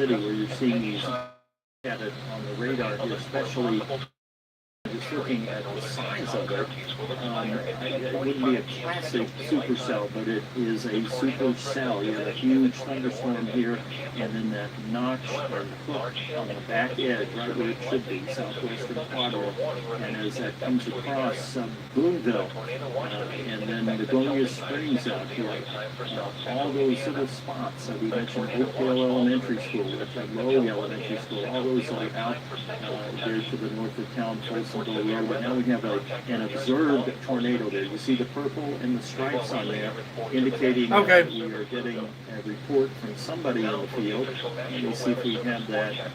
City, where you're seeing these at it on the radar here, especially just looking at the size of it. It wouldn't be a classic supercell, but it is a supercell. You have a huge thunderstorm here, and then that notch and hook on the back edge, right where it should be, southwestern quadrant. And as that comes across Boonville, and then Begonia Springs out here, all those little spots. We mentioned Oakdale Elementary School, Lowe Elementary School, all those are out there to the north of town, Folsomville Road. But now we have an observed tornado there. You see the purple and the stripes on there, indicating that we are getting a report from somebody in the field. Let me see if we have that.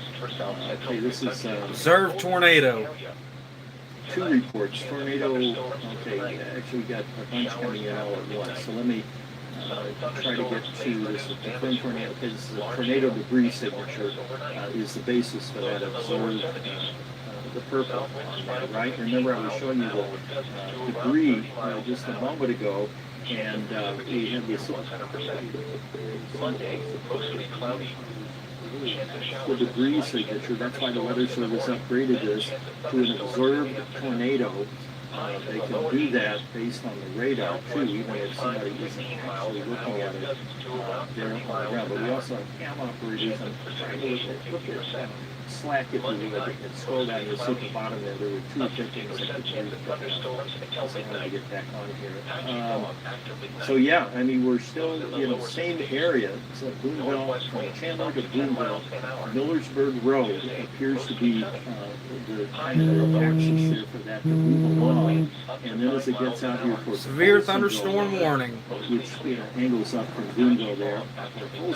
Okay, this is observed tornado. 2 reports. Tornado, okay, actually we got a bunch coming in all at once. So let me try to get to this confirmed tornado, because the tornado debris signature is the basis for that observed the purple on that, right? Remember I was showing you the debris just a moment ago, and we had this the debris signature. That's why the Weather Service upgraded this to an observed tornado. They can do that based on the radar too, even if somebody isn't actually looking at it there on the ground. But we also have cam operators. I'm trying to look at Slack, if you will, and scroll down, you'll see at the bottom there were 2 victims that could be so when I get back on here. So yeah, I mean, we're still, same area. So Boonville, from Chandler to Boonville, Millersburg Road appears to be the kind of axis there for that to move along. And then as it gets out here towards severe thunderstorm warning, which angles up from Boonville there,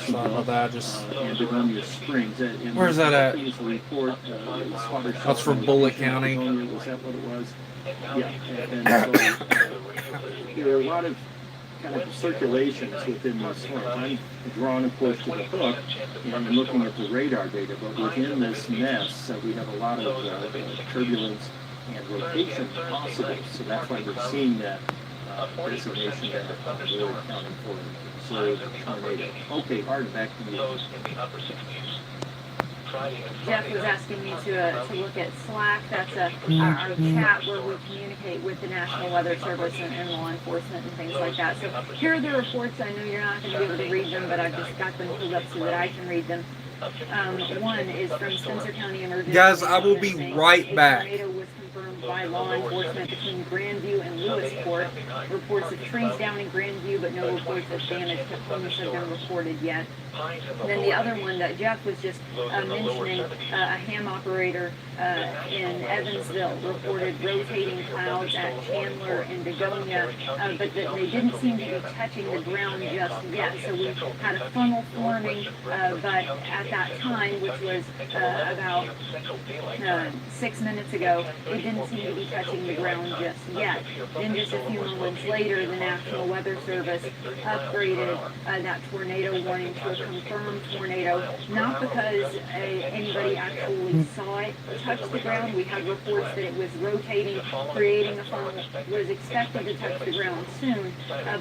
sorry about that, and Begonia Springs. And where's that at? Report, that's from Bullitt County. Was that what it was? Yeah. And so there are a lot of kind of circulations within these storms. I'm drawn, of course, to the hook and looking at the radar data, but within this mess, we have a lot of turbulence and rotation possible. So that's why we're seeing that designation that we're accounting for. So tornado. Okay, Art, back to you. Jeff was asking me to look at Slack. That's our chat where we communicate with the National Weather Service and law enforcement and things like that. So here are the reports. I know you're not going to be able to read them, but I've just got them pulled up so that I can read them. One is from Spencer County Emergency. Guys, I will be right back. By law enforcement between Grandview and Lewisport. Reports of trees down in Grandview, but no reports of damage to homes have been reported yet. Then the other one that Jeff was just mentioning, a ham operator in Evansville reported rotating clouds at Chandler and Begonia, but that they didn't seem to be touching the ground just yet. So we had a funnel forming, but at that time, which was about 6 minutes ago, it didn't seem to be touching the ground just yet. Then just a few moments later, the National Weather Service upgraded that tornado warning to a confirmed tornado, not because anybody actually saw it touch the ground. We had reports that it was rotating, creating a funnel, was expected to touch the ground soon,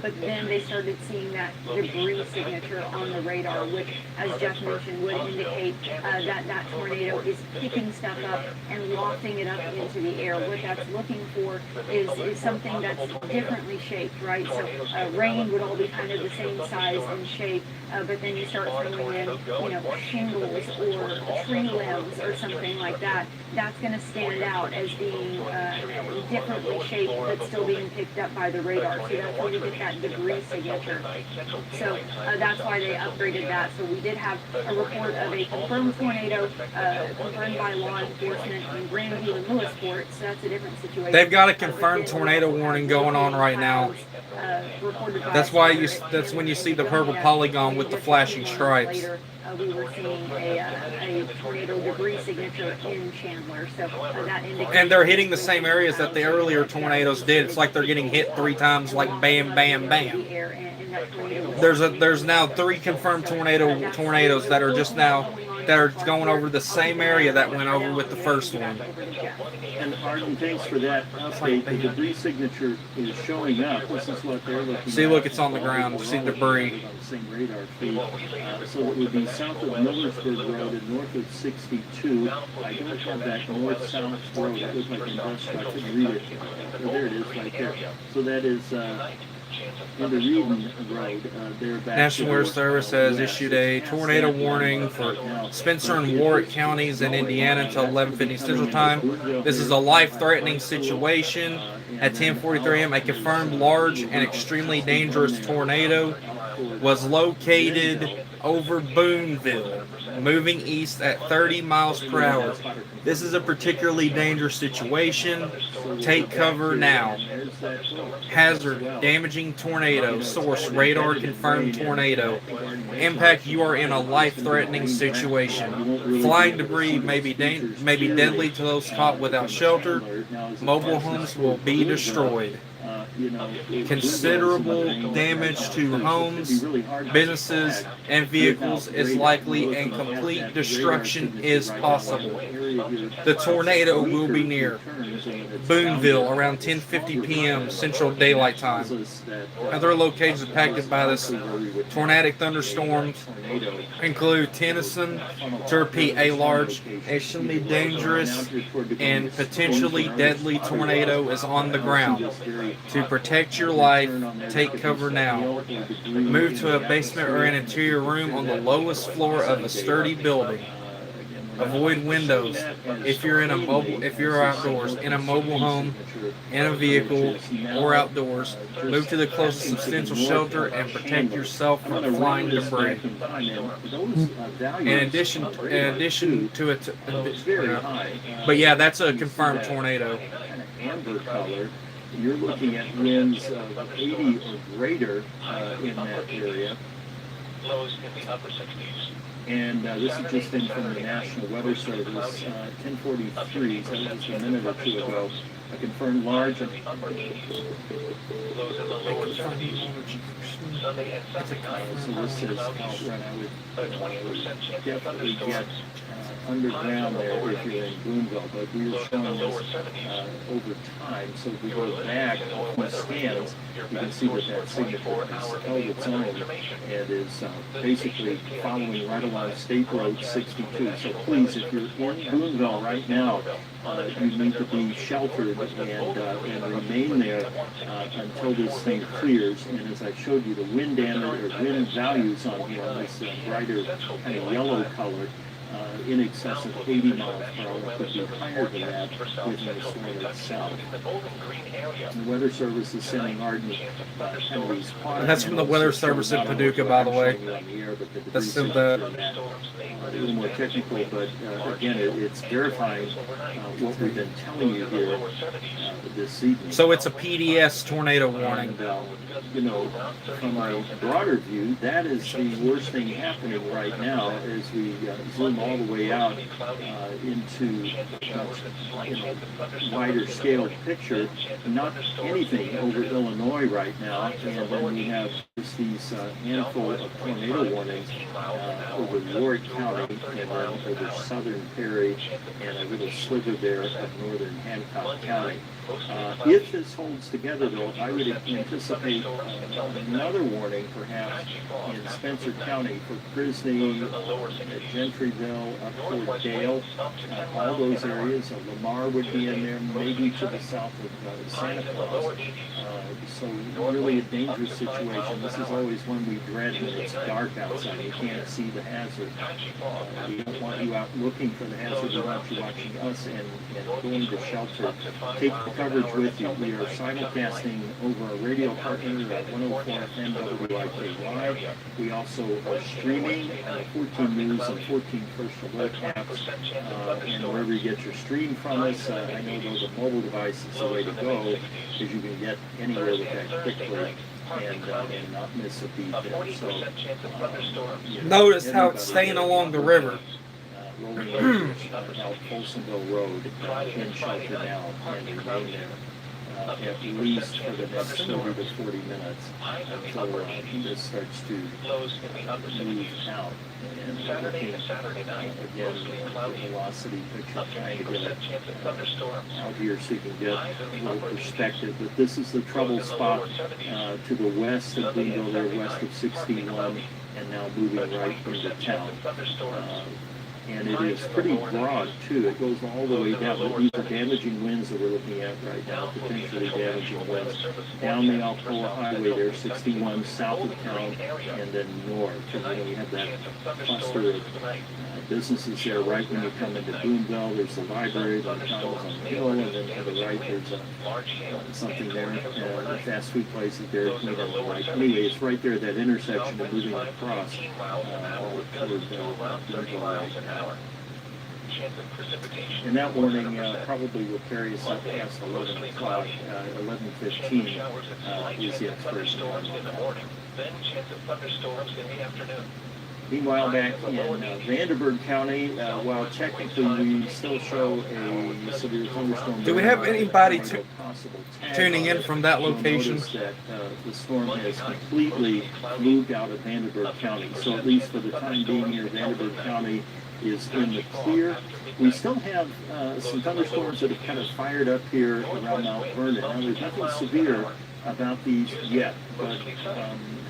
but then they started seeing that debris signature on the radar, which, as Jeff mentioned, would indicate that tornado is picking stuff up and lofting it up into the air. What that's looking for is something that's differently shaped, right? So rain would all be kind of the same size and shape, but then you start throwing in, shingles or tree limbs or something like that. That's going to stand out as being differently shaped, but still being picked up by the radar. So that's where you get that debris signature. So that's why they upgraded that. So we did have a report of a confirmed tornado, confirmed by law enforcement in Grandview and Lewisport. So that's a different situation. They've got a confirmed tornado warning going on right now. That's why that's when you see the purple polygon with the flashing stripes. We were seeing a tornado debris signature in Chandler, so that indicates. And they're hitting the same areas that the earlier tornadoes did. It's like they're getting hit 3 times, like bam, bam, bam. There's now 3 confirmed tornadoes that are just now that are going over the same area that went over with the first one. And Arden, thanks for that update. The debris signature is showing up. This is what they're looking at. See, look, it's on the ground. See debris. same radar feed. So it would be south of Millersburg Road and north of 62. I don't have that north-south road. It looks like industrial. I couldn't read it. Oh, there it is right there. So that is into Reedon Road. There back National Weather Service has issued a tornado warning for Spencer and Warwick counties in Indiana until 11:50 Central Time. This is a life-threatening situation. At 10:43 a.m., a confirmed large and extremely dangerous tornado was located over Boonville, moving east at 30 miles per hour. This is a particularly dangerous situation. Take cover now. Hazard, damaging tornado. Source, radar confirmed tornado. Impact, you are in a life-threatening situation. Flying debris may be deadly to those caught without shelter. Mobile homes will be destroyed. Considerable damage to homes, businesses, and vehicles is likely, and complete destruction is possible. The tornado will be near Boonville around 10:50 p.m. Central Daylight Time. Other locations impacted by this tornadic thunderstorms include Tennyson. To repeat, a large, extremely dangerous, and potentially deadly tornado is on the ground. To protect your life, take cover now. Move to a basement or an interior room on the lowest floor of a sturdy building. Avoid windows. If you're outdoors, in a mobile home, in a vehicle, or outdoors, move to the closest substantial shelter and protect yourself from flying debris. In addition to it, but yeah, that's a confirmed tornado. Amber color. You're looking at winds of 80 or greater in that area. Lows in the upper 60s. And this is just in from the National Weather Service, 10:43, so that was just a minute or two ago. A confirmed large and Lows in the lower 70s. Sunday and Sunday night. so this is outrun. I would definitely get underground there if you're in Boonville, but we were showing this over time. So if we go back on the scans, you can see that signature has held its own and is basically following right along State Road 62. So please, if you're in Boonville right now, you need to be sheltered and remain there until this thing clears. And as I showed you, the wind damage or wind values on here on this brighter kind of yellow color, in excess of 80 miles per hour, could be higher than that within the storm itself. The Weather Service is sending ardent kind of these That's from the Weather Service in Paducah, by the way. That's in the a little more technical, but again, it's verifying what we've been telling you here this evening. So it's a PDS tornado warning. And, from a broader view, that is the worst thing happening right now as we zoom all the way out into wider scale picture. Not anything over Illinois right now, and then we have just these handful of tornado warnings over Warwick County and then over southern Perry and a little sliver there of northern Hancock County. If this holds together, though, I would anticipate another warning, perhaps, in Spencer County for Frisney, Gentryville, up toward Dale, all those areas. Lamar would be in there, maybe to the south of Santa Claus. So really a dangerous situation. This is always one we dread when it's dark outside. You can't see the hazard. We don't want you out looking for the hazard. We want you watching us and going to shelter. Take the coverage with you. We are simulcasting over our radio partner at 104 FM WFIE. We also are streaming 14 News and 14 First Alert apps. And wherever you get your stream from us, I know though the mobile device is the way to go because you can get anywhere with that quickly and not miss a beat there. So, Notice how it's staying along the river. Rolling Ledgers out Folsonville Road in shelter now and remain there at least for the next 30 to 40 minutes until this starts to move out. And Saturday to Saturday night, again, mostly the cloudy. velocity picture, Up to trying to 80% get chance of thunderstorms. out here so you can get a little perspective. But this is the trouble spot to the west of Boonville, there west of 61, and now moving right into town. And it is pretty broad too. It goes all the way down. But these are damaging winds that we're looking at right now, potentially damaging winds. Down the Alcoa Highway there, 61 south of town, and then north. And then we have that cluster of businesses there right when you come into Boonville. There's the library, the McDonald's on the hill, and then to the right there's something there, a fast food place, at Dairy Queen on the right. Anyway, it's right there at that intersection of moving across toward Boonville right now. And that warning probably will carry us up past 11 o'clock, 11:15 is the expiration time. Then chance of thunderstorms in the afternoon. Meanwhile, back in Vanderburgh County, while technically we still show a severe thunderstorm. Do we have anybody possible tuning in from that location? You'll notice that the storm has completely moved out of Vanderburgh County. So at least for the time being here, Vanderburgh County is in the clear. We still have some thunderstorms that have kind of fired up here around Mount Vernon. Now, there's nothing severe about these yet, but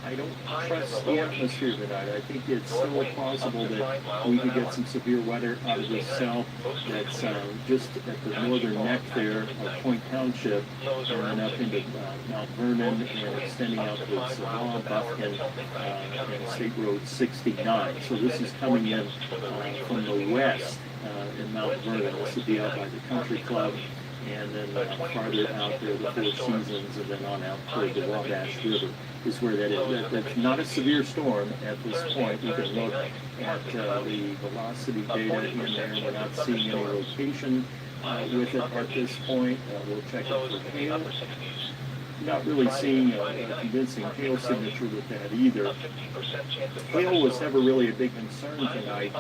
I don't trust the atmosphere tonight. I think it's still possible that we could get some severe weather out of this cell that's just at the northern neck there of Point Township, and then up into Mount Vernon and extending out to Savannah, Buffkin, and State Road 69. So this is coming in from the west in Mount Vernon. This would be out by the Country Club, and then farther out there, the Four Seasons, and then on out toward the Wabash River is where that is. That's not a severe storm at this point. We can look at the velocity data in there. We're not seeing any rotation with it at this point. We'll check it for hail. Not really seeing a convincing hail signature with that either. Hail was never really a big concern tonight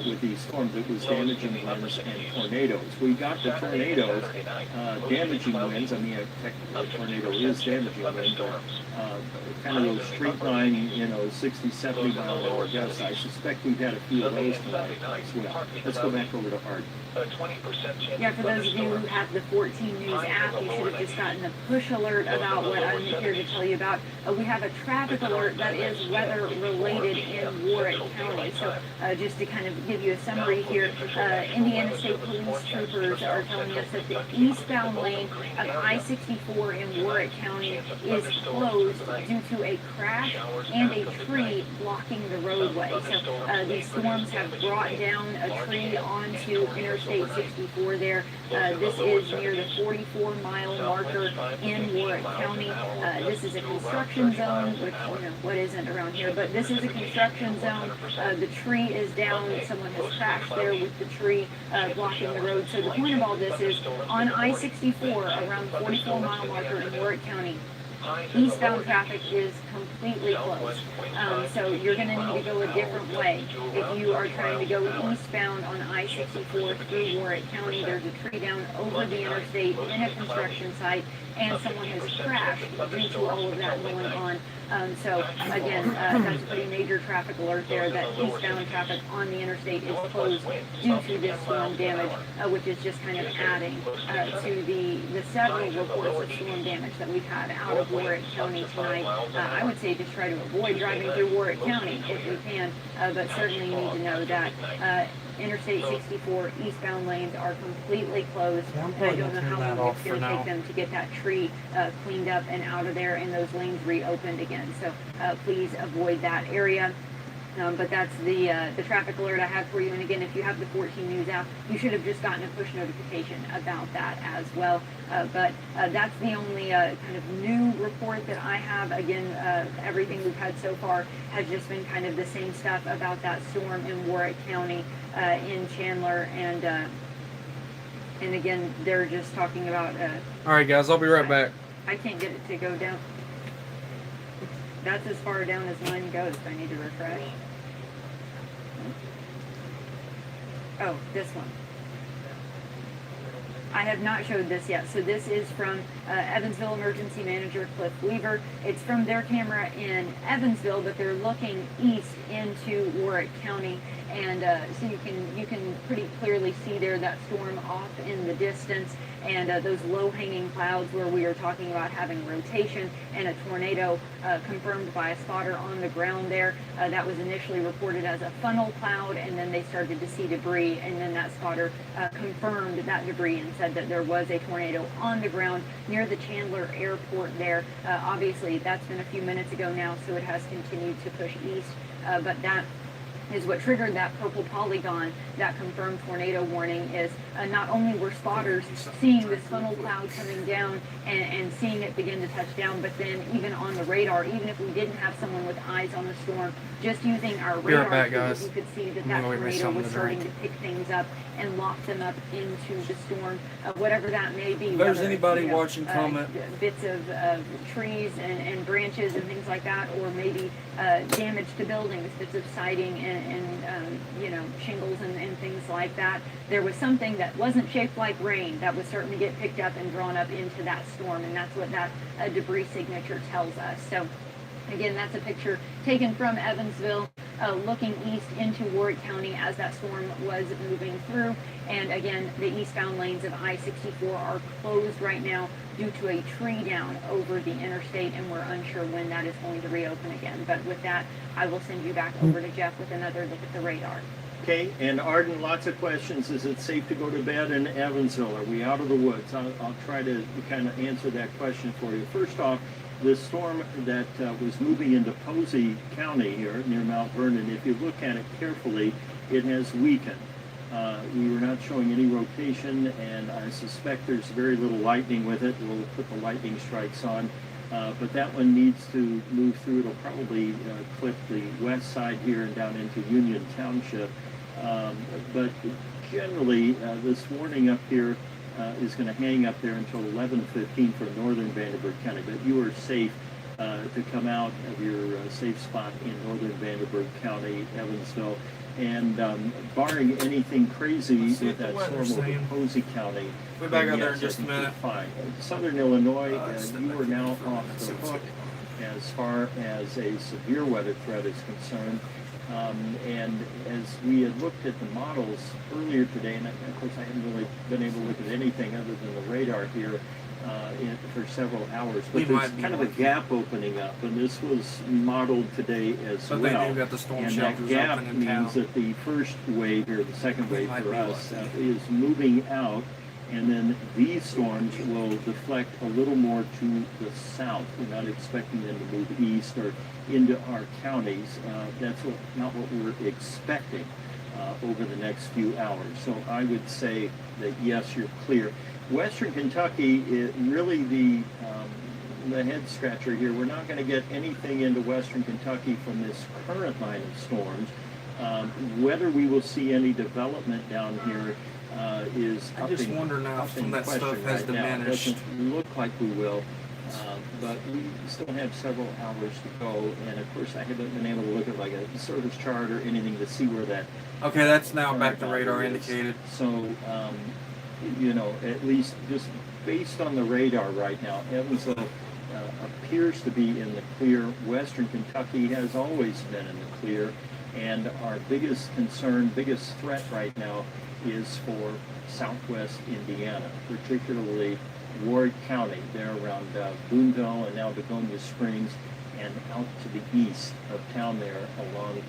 with these storms. It was damaging winds and tornadoes. We got the tornadoes, damaging winds. I mean, technically a tornado is damaging wind, but kind of those straight line, 60, 70 mile an hour gusts. I suspect we've had a few of those tonight as well. Let's go back over to Art. Yeah, for those of you who have the 14 News app, you should have just gotten a push alert about what I'm here to tell you about. We have a traffic alert that is weather related in Warwick County. So just to kind of give you a summary here, Indiana State Police troopers are telling us that the eastbound lane of I-64 in Warwick County is closed due to a crash and a tree blocking the roadway. So these storms have brought down a tree onto Interstate 64 there. This is near the 44-mile marker in Warwick County. This is a construction zone, which, what isn't around here, but this is a construction zone. The tree is down. Someone has crashed there with the tree blocking the road. So the point of all this is on I-64 around the 44-mile marker in Warwick County, eastbound traffic is completely closed. So you're going to need to go a different way. If you are trying to go eastbound on I-64 through Warwick County, there's a tree down over the interstate in a construction site, and someone has crashed due to all of that going on. So again, that's a pretty major traffic alert there, that eastbound traffic on the interstate is closed due to this storm damage, which is just kind of adding to the several reports of storm damage that we've had out of Warwick County tonight. I would say just try to avoid driving through Warwick County if you can, but certainly you need to know that Interstate 64 eastbound lanes are completely closed. I don't know how long it's going to take them to get that tree cleaned up and out of there and those lanes reopened again. So please avoid that area. But that's the traffic alert I have for you. And again, if you have the 14 News app, you should have just gotten a push notification about that as well. But that's the only kind of new report that I have. Again, everything we've had so far has just been kind of the same stuff about that storm in Warwick County, in Chandler, and again, they're just talking about. All right, guys, I'll be right back. I can't get it to go down. That's as far down as mine goes. I need to refresh. Oh, this one. I have not showed this yet. So this is from Evansville Emergency Manager Cliff Weaver. It's from their camera in Evansville, but they're looking east into Warwick County, and so you can pretty clearly see there that storm off in the distance, and those low-hanging clouds where we are talking about having rotation and a tornado confirmed by a spotter on the ground there. That was initially reported as a funnel cloud, and then they started to see debris, and then that spotter confirmed that debris and said that there was a tornado on the ground near the Chandler Airport there. Obviously, that's been a few minutes ago now, so it has continued to push east, but that is what triggered that purple polygon. That confirmed tornado warning is not only were spotters seeing this funnel cloud coming down and seeing it begin to touch down, but then even on the radar, even if we didn't have someone with eyes on the storm, just using our radar, back, guys. you could see that that tornado was starting to pick things up and lock them up into the storm, whatever that may be. If there's whether anybody it's, watching, comment. Bits of trees and branches and things like that, or maybe damage to buildings, bits of siding and shingles and things like that. There was something that wasn't shaped like rain that was starting to get picked up and drawn up into that storm, and that's what that debris signature tells us. So again, that's a picture taken from Evansville, looking east into Warwick County as that storm was moving through. And again, the eastbound lanes of I-64 are closed right now due to a tree down over the interstate, and we're unsure when that is going to reopen again. But with that, I will send you back over to Jeff with another look at the radar. Okay, and Arden, lots of questions. Is it safe to go to bed in Evansville? Are we out of the woods? I'll try to kind of answer that question for you. First off, the storm that was moving into Posey County here near Mount Vernon, if you look at it carefully, it has weakened. We were not showing any rotation, and I suspect there's very little lightning with it. We'll put the lightning strikes on. But that one needs to move through. It'll probably clip the west side here and down into Union Township. But generally, this warning up here is going to hang up there until 11:15 for northern Vanderburgh County. But you are safe to come out of your safe spot in northern Vanderburgh County, Evansville. And barring anything crazy with that storm over Posey County, We'll be back out there in yes, just a I think minute. you're fine. Southern Illinois, it's you are now off the Seems hook like as far as a severe weather threat is concerned. And as we had looked at the models earlier today, and of course I haven't really been able to look at anything other than the radar here for several hours, but We there's might be kind of a lucky. gap opening up, and this was modeled today as But well. they do got the storm And shelters that gap open in means town. that the first wave here, the second wave might for be us, lucky. is moving out, and then these storms will deflect a little more to the south. We're not expecting them to move east or into our counties. That's not what we're expecting over the next few hours. So I would say that yes, you're clear. Western Kentucky is really the head scratcher here. We're not going to get anything into Western Kentucky from this current line of storms. Whether we will see any development down here is I up just in, wonder now up if in some of that question stuff has right now. It diminished. doesn't look like we will, but we still have several hours to go. And of course, I haven't been able to look at like a service chart or anything to see where that. Okay, that's now back to current radar value is. indicated. So, at least just based on the radar right now, Evansville appears to be in the clear. Western Kentucky has always been in the clear. And our biggest concern, biggest threat right now is for southwest Indiana, particularly Warwick County, there around Boonville and now Begonia Springs, and out to the east of town there along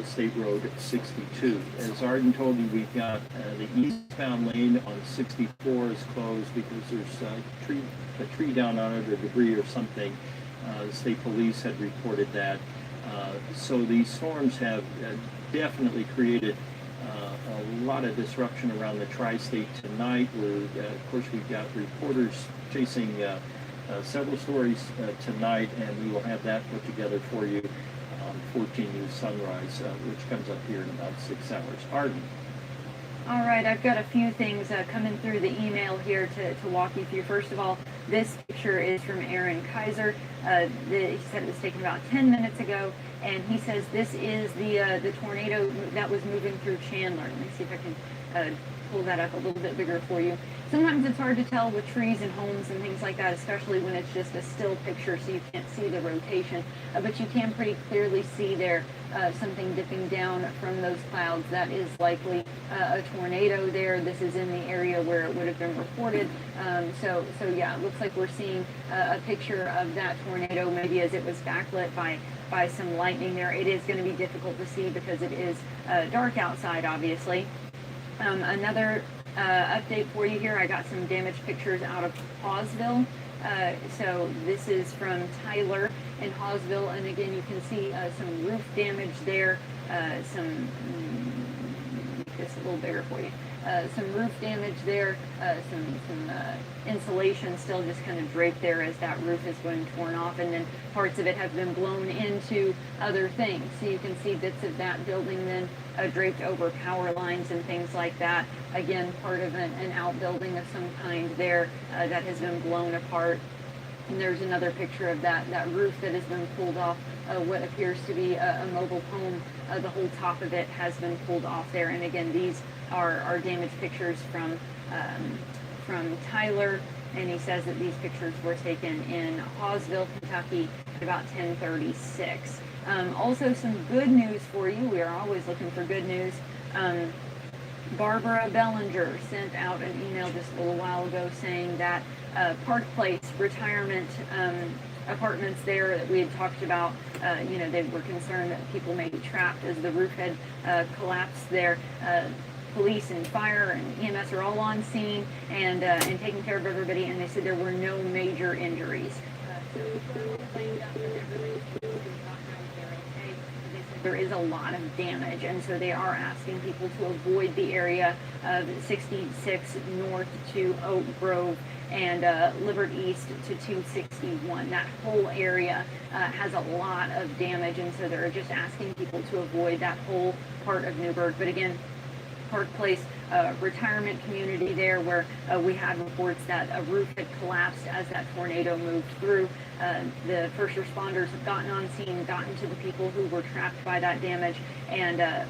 State Road 62. As Arden told you, we've got the eastbound lane on 64 is closed because there's a tree down on it or debris or something. The state police had reported that. So these storms have definitely created a lot of disruption around the tri-state tonight. Of course, we've got reporters chasing several stories tonight, and we will have that put together for you on 14 News Sunrise, which comes up here in about 6 hours. Arden. All right, I've got a few things coming through the email here to walk you through. First of all, this picture is from Aaron Kaiser. He said it was taken about 10 minutes ago. and he says this is the tornado that was moving through Chandler. Let me see if I can pull that up a little bit bigger for you. Sometimes it's hard to tell with trees and homes and things like that, especially when it's just a still picture, so you can't see the rotation. But you can pretty clearly see there something dipping down from those clouds. That is likely a tornado there. This is in the area where it would have been reported. So yeah, it looks like we're seeing a picture of that tornado, maybe as it was backlit by some lightning there. It is going to be difficult to see because it is dark outside, obviously. Another update for you here. I got some damaged pictures out of Hawesville. So this is from Tyler in Hawesville, and again you can see some roof damage there. Make this a little bigger for you. Some roof damage there. Some insulation still just kind of draped there as that roof is going torn off, and then parts of it have been blown into other things. So you can see bits of that building then draped over power lines and things like that. Again, part of an outbuilding of some kind there that has been blown apart. And there's another picture of that roof that has been pulled off what appears to be a mobile home. The whole top of it has been pulled off there. And again, these are damaged pictures from Tyler. And he says that these pictures were taken in Hawesville, Kentucky at about 10:36. Also, some good news for you. We are always looking for good news. Barbara Bellinger sent out an email just a little while ago saying that Park Place retirement apartments there that we had talked about, they were concerned that people may be trapped as the roof had collapsed there. Police and fire and EMS are all on scene and taking care of everybody, and they said there were no major injuries. So there is a lot of damage, and so they are asking people to avoid the area of 66 north to Oak Grove and Libbard East to 261. That whole area has a lot of damage, and so they're just asking people to avoid that whole part of Newburgh. But again, Park Place retirement community there where we had reports that a roof had collapsed as that tornado moved through. The first responders have gotten on scene, gotten to the people who were trapped by that damage, and a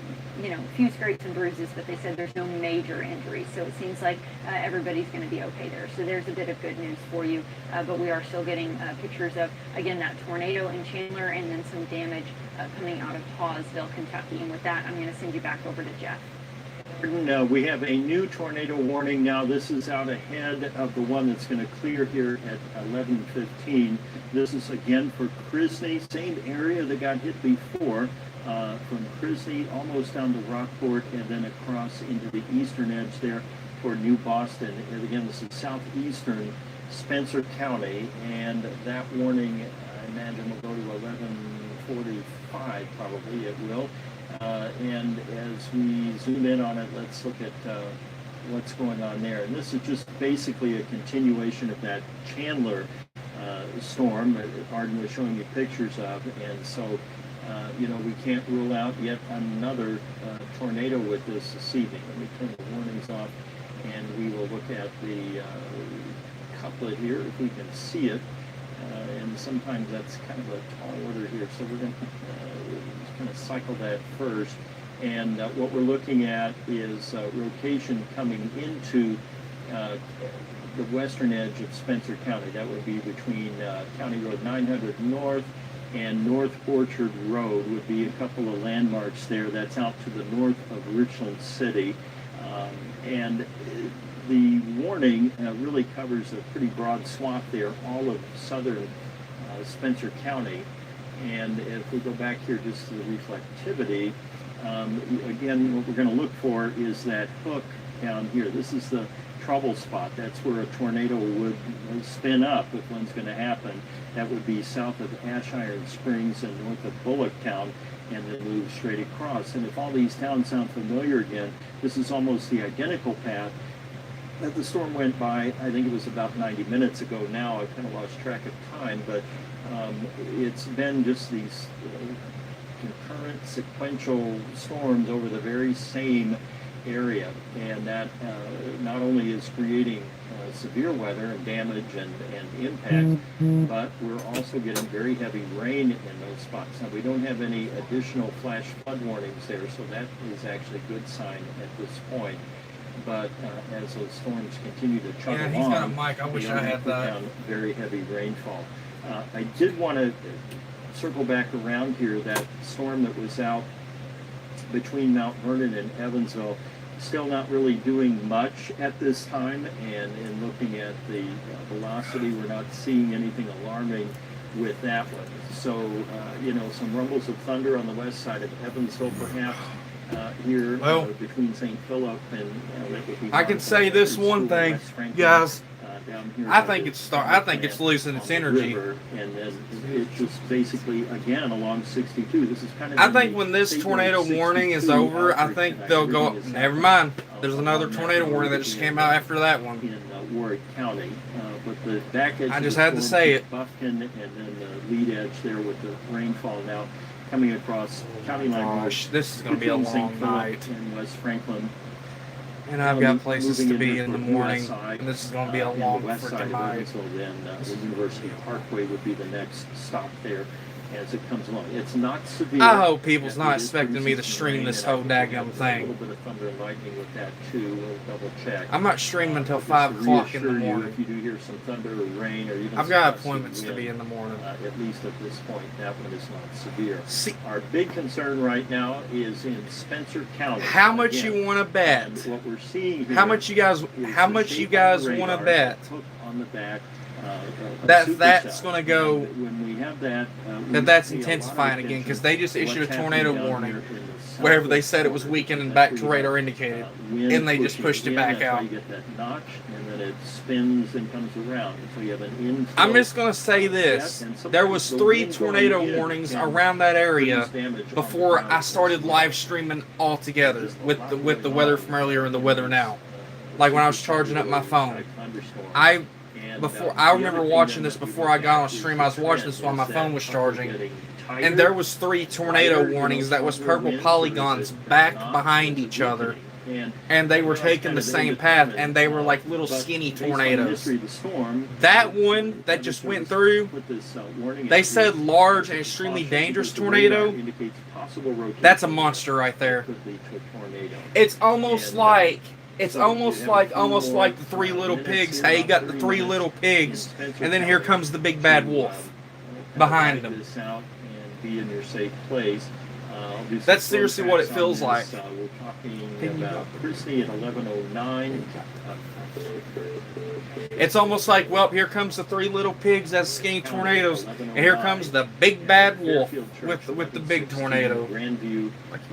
few scrapes and bruises, but they said there's no major injuries. So it seems like everybody's going to be okay there. So there's a bit of good news for you, but we are still getting pictures of, again, that tornado in Chandler and then some damage coming out of Hawesville, Kentucky. And with that, I'm going to send you back over to Jeff. We have a new tornado warning now. This is out ahead of the one that's going to clear here at 11:15. This is again for Crisney, same area that got hit before, from Crisney almost down to Rockport and then across into the eastern edge there toward New Boston. And again, this is southeastern Spencer County, and that warning, I imagine, will go to 11:45 probably. It will. And as we zoom in on it, let's look at what's going on there. And this is just basically a continuation of that Chandler storm that Arden was showing you pictures of. And so, we can't rule out yet another tornado with this evening. Let me turn the warnings off, and we will look at the couplet here if we can see it. And sometimes that's kind of a tall order here, so we're going to kind of cycle that first. And what we're looking at is rotation coming into the western edge of Spencer County. That would be between County Road 900 North and North Orchard Road would be a couple of landmarks there. That's out to the north of Richland City. And the warning really covers a pretty broad swath there, all of southern Spencer County. And if we go back here just to the reflectivity, again, what we're going to look for is that hook down here. This is the trouble spot. That's where a tornado would spin up if one's going to happen. That would be south of Ash Iron Springs and north of Bullocktown, and then move straight across. And if all these towns sound familiar again, this is almost the identical path that the storm went by. I think it was about 90 minutes ago now. I've kind of lost track of time, but it's been just these concurrent sequential storms over the very same area, and that not only is creating severe weather and damage and impact, but we're also getting very heavy rain in those spots. Now, we don't have any additional flash flood warnings there, so that is actually a good sign at this point. But as those storms continue to chug along, he's got a mic. I wish they are I had gonna put that. down very heavy rainfall. I did want to circle back around here. That storm that was out between Mount Vernon and Evansville, still not really doing much at this time, and in looking at the velocity, we're not seeing anything alarming with that one. So, some rumbles of thunder on the west side of Evansville, perhaps, here Well, between St. Philip and that would be I can say this one thing, West Franklin, guys. down here I by think the it's I think it's losing its on the energy. river, and then it's just basically again along 62. This is kind of. I think when this tornado warning is over, I think they'll go. Never mind. There's another tornado warning that just came out after that one. In Warwick County, but the back edge. I of just the had to storm say is it. Buffkin, and then the lead edge there with the rainfall now coming across county line. Gosh, this is going to be a between St. long Philip night. and West Franklin. And I've got places Moving to be here in the toward the morning, west side, and this is going to be a and long the west side freaking of night. Evansville, then the University Parkway would be the next stop there as it comes along. It's not severe. I hope people's It not is expecting me to producing stream rain, this and I whole think we have daggum A thing. little bit of thunder and lightning with that too. We'll double check. I'm not streaming until Just 5 to o'clock in the reassure you, morning. if you do hear some thunder or rain or even I've some got gusty appointments to wind, be in the morning. at least at this point, that one is not severe. See, Our big concern right now is in Spencer County. how much Again, you want to bet? and what we're seeing here How much you guys? is How the much shape you on guys the want to radar, bet hook on the back, of That's supercell. gonna go- And when we have that, that that's we pay a lot of intensifying again because they just attention issued a to what's tornado happening down warning here in the wherever they southwest said it was corner. weakened and That's back where to you radar got, indicated, wind and they just pushing pushed it in. back That's why out. you get that notch, and then it spins and comes around, and so you have an inflow. I'm just gonna say this: there was 3 tornado warnings around that area before I started live streaming altogether with the weather from earlier and the weather now. Like when I was charging up my phone, I remember watching this before I got on stream. I was watching this while my phone was charging, and there was 3 tornado warnings that was purple polygons back behind each other, and they were taking the same path, and they were like little skinny tornadoes. That one that just went through, they said large and extremely dangerous tornado. That's a monster right there. It's almost like almost like the 3 little pigs. How you got the 3 little pigs, and then here comes the big bad wolf behind them. That's seriously what it feels like. We're talking about Christie at 11:09. It's almost like, well, here comes the 3 little pigs as skinny tornadoes, and here comes the big bad wolf with the big tornado. Grandview,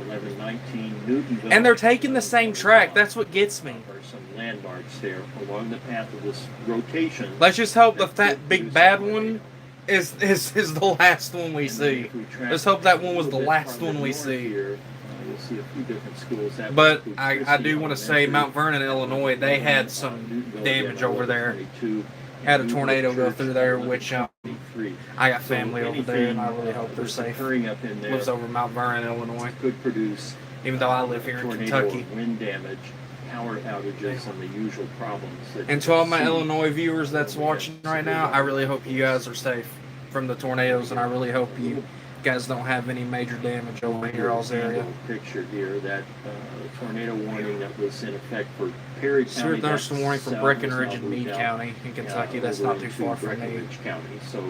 11:19. Newtonville. And they're taking the same track. That's what gets me. There are some landmarks there along the path of this rotation. Let's just hope that big bad one is the last one we see. Let's hope that one was the last one we see. You'll see a few different schools. That But includes I Christie do want to say Elementary, Mount Vernon, Illinois, they had some Newtonville, damage again, over there. 11:22, Had a and tornado go Newtonville through there, Church, which 11:23. I got So family over there, and I really hope they're that's safe. occurring up in there Lives over Mount Vernon, Illinois. could produce Even though I live here in tornado Kentucky. or wind damage, power outages, and the usual problems. That And to all my Illinois viewers that's watching right now, I really hope you guys are safe from the tornadoes, and I really hope you guys don't have any major damage over in your all's area. Picture here that tornado warning that was in effect for Perry County. Severe thunderstorm warning for that's Breckenridge south, and Meade moved County in out, Kentucky. That's over not too into far from me. Breckenridge County. So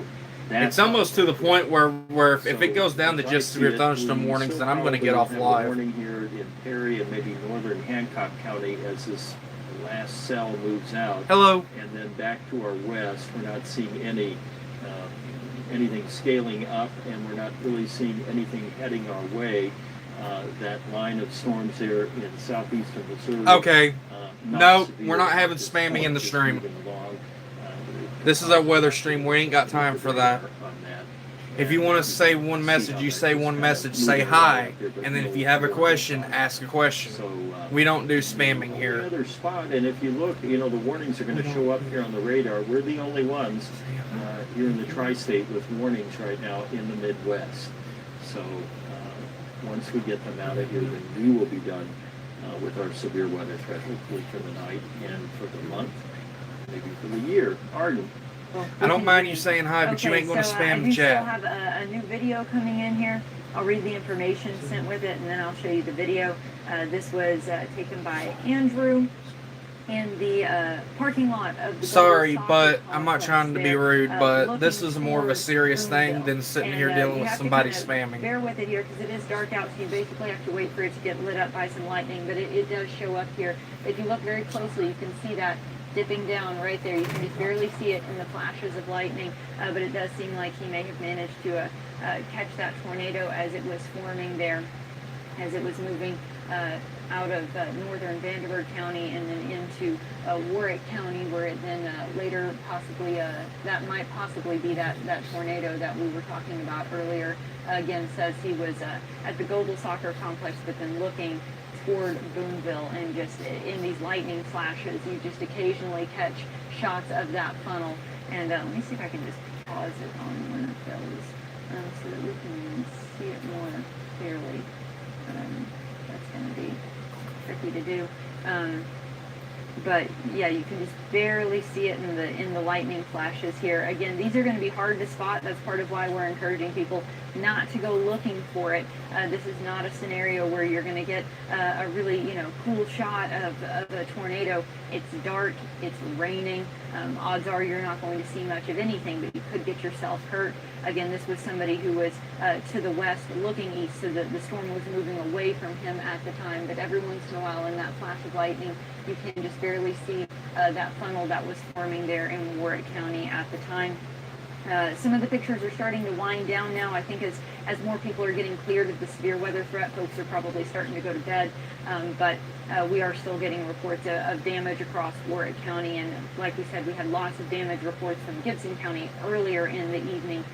It's almost to the point where if it goes down to just severe thunderstorm warnings, then I'm going to get off live. Warning here in Perry and maybe northern Hancock County as this last cell moves out. Hello. And then back to our west, we're not seeing anything scaling up, and we're not really seeing anything heading our way. That line of storms there in southeastern Missouri. Okay. Not No, severe we're not at having this spamming point, in the just stream. moving along. This is our weather stream. We ain't got time for that. On that. If you want to say one message, you say one message. Say hi, and then if you have a question, ask a question. So, We don't do spamming the here. other spot, and if you look, the warnings are going to show up here on the radar. We're the only ones here in the tri-state with warnings right now in the Midwest. So once we get them out of here, then we will be done with our severe weather threat, hopefully for the night and for the month, maybe for the year. Arden. I don't mind you saying hi, but you ain't going to spam the I chat. do still have a new video coming in here. I'll read the information sent with it, and then I'll show you the video. This was taken by Andrew in the parking lot of the Sorry, Golden but Soccer I'm not Complex trying to be there, rude, but this looking is more of a towards serious thing Boonville. than sitting And, here dealing you with have to somebody kind of spamming. Bear with it here because it is dark out, so you basically have to wait for it to get lit up by some lightning, but it does show up here. If you look very closely, you can see that dipping down right there. You can just barely see it in the flashes of lightning, but it does seem like he may have managed to catch that tornado as it was forming there, as it was moving out of northern Vanderburgh County and then into Warwick County, where it then later possibly, that might possibly be that tornado that we were talking about earlier. Again, says he was at the Golden Soccer Complex, but then looking toward Boonville, and just in these lightning flashes, you just occasionally catch shots of that funnel. And let me see if I can just pause it on one of those so that we can see it more clearly. That's going to be tricky to do. But yeah, you can just barely see it in the lightning flashes here. Again, these are going to be hard to spot. That's part of why we're encouraging people not to go looking for it. This is not a scenario where you're going to get a really, cool shot of a tornado. It's dark, it's raining. Odds are you're not going to see much of anything, but you could get yourself hurt. Again, this was somebody who was to the west looking east, so the storm was moving away from him at the time. But every once in a while in that flash of lightning, you can just barely see that funnel that was forming there in Warwick County at the time. Some of the pictures are starting to wind down now. I think as more people are getting cleared of the severe weather threat, folks are probably starting to go to bed. But we are still getting reports of damage across Warwick County. And like we said, we had lots of damage reports from Gibson County earlier in the evening.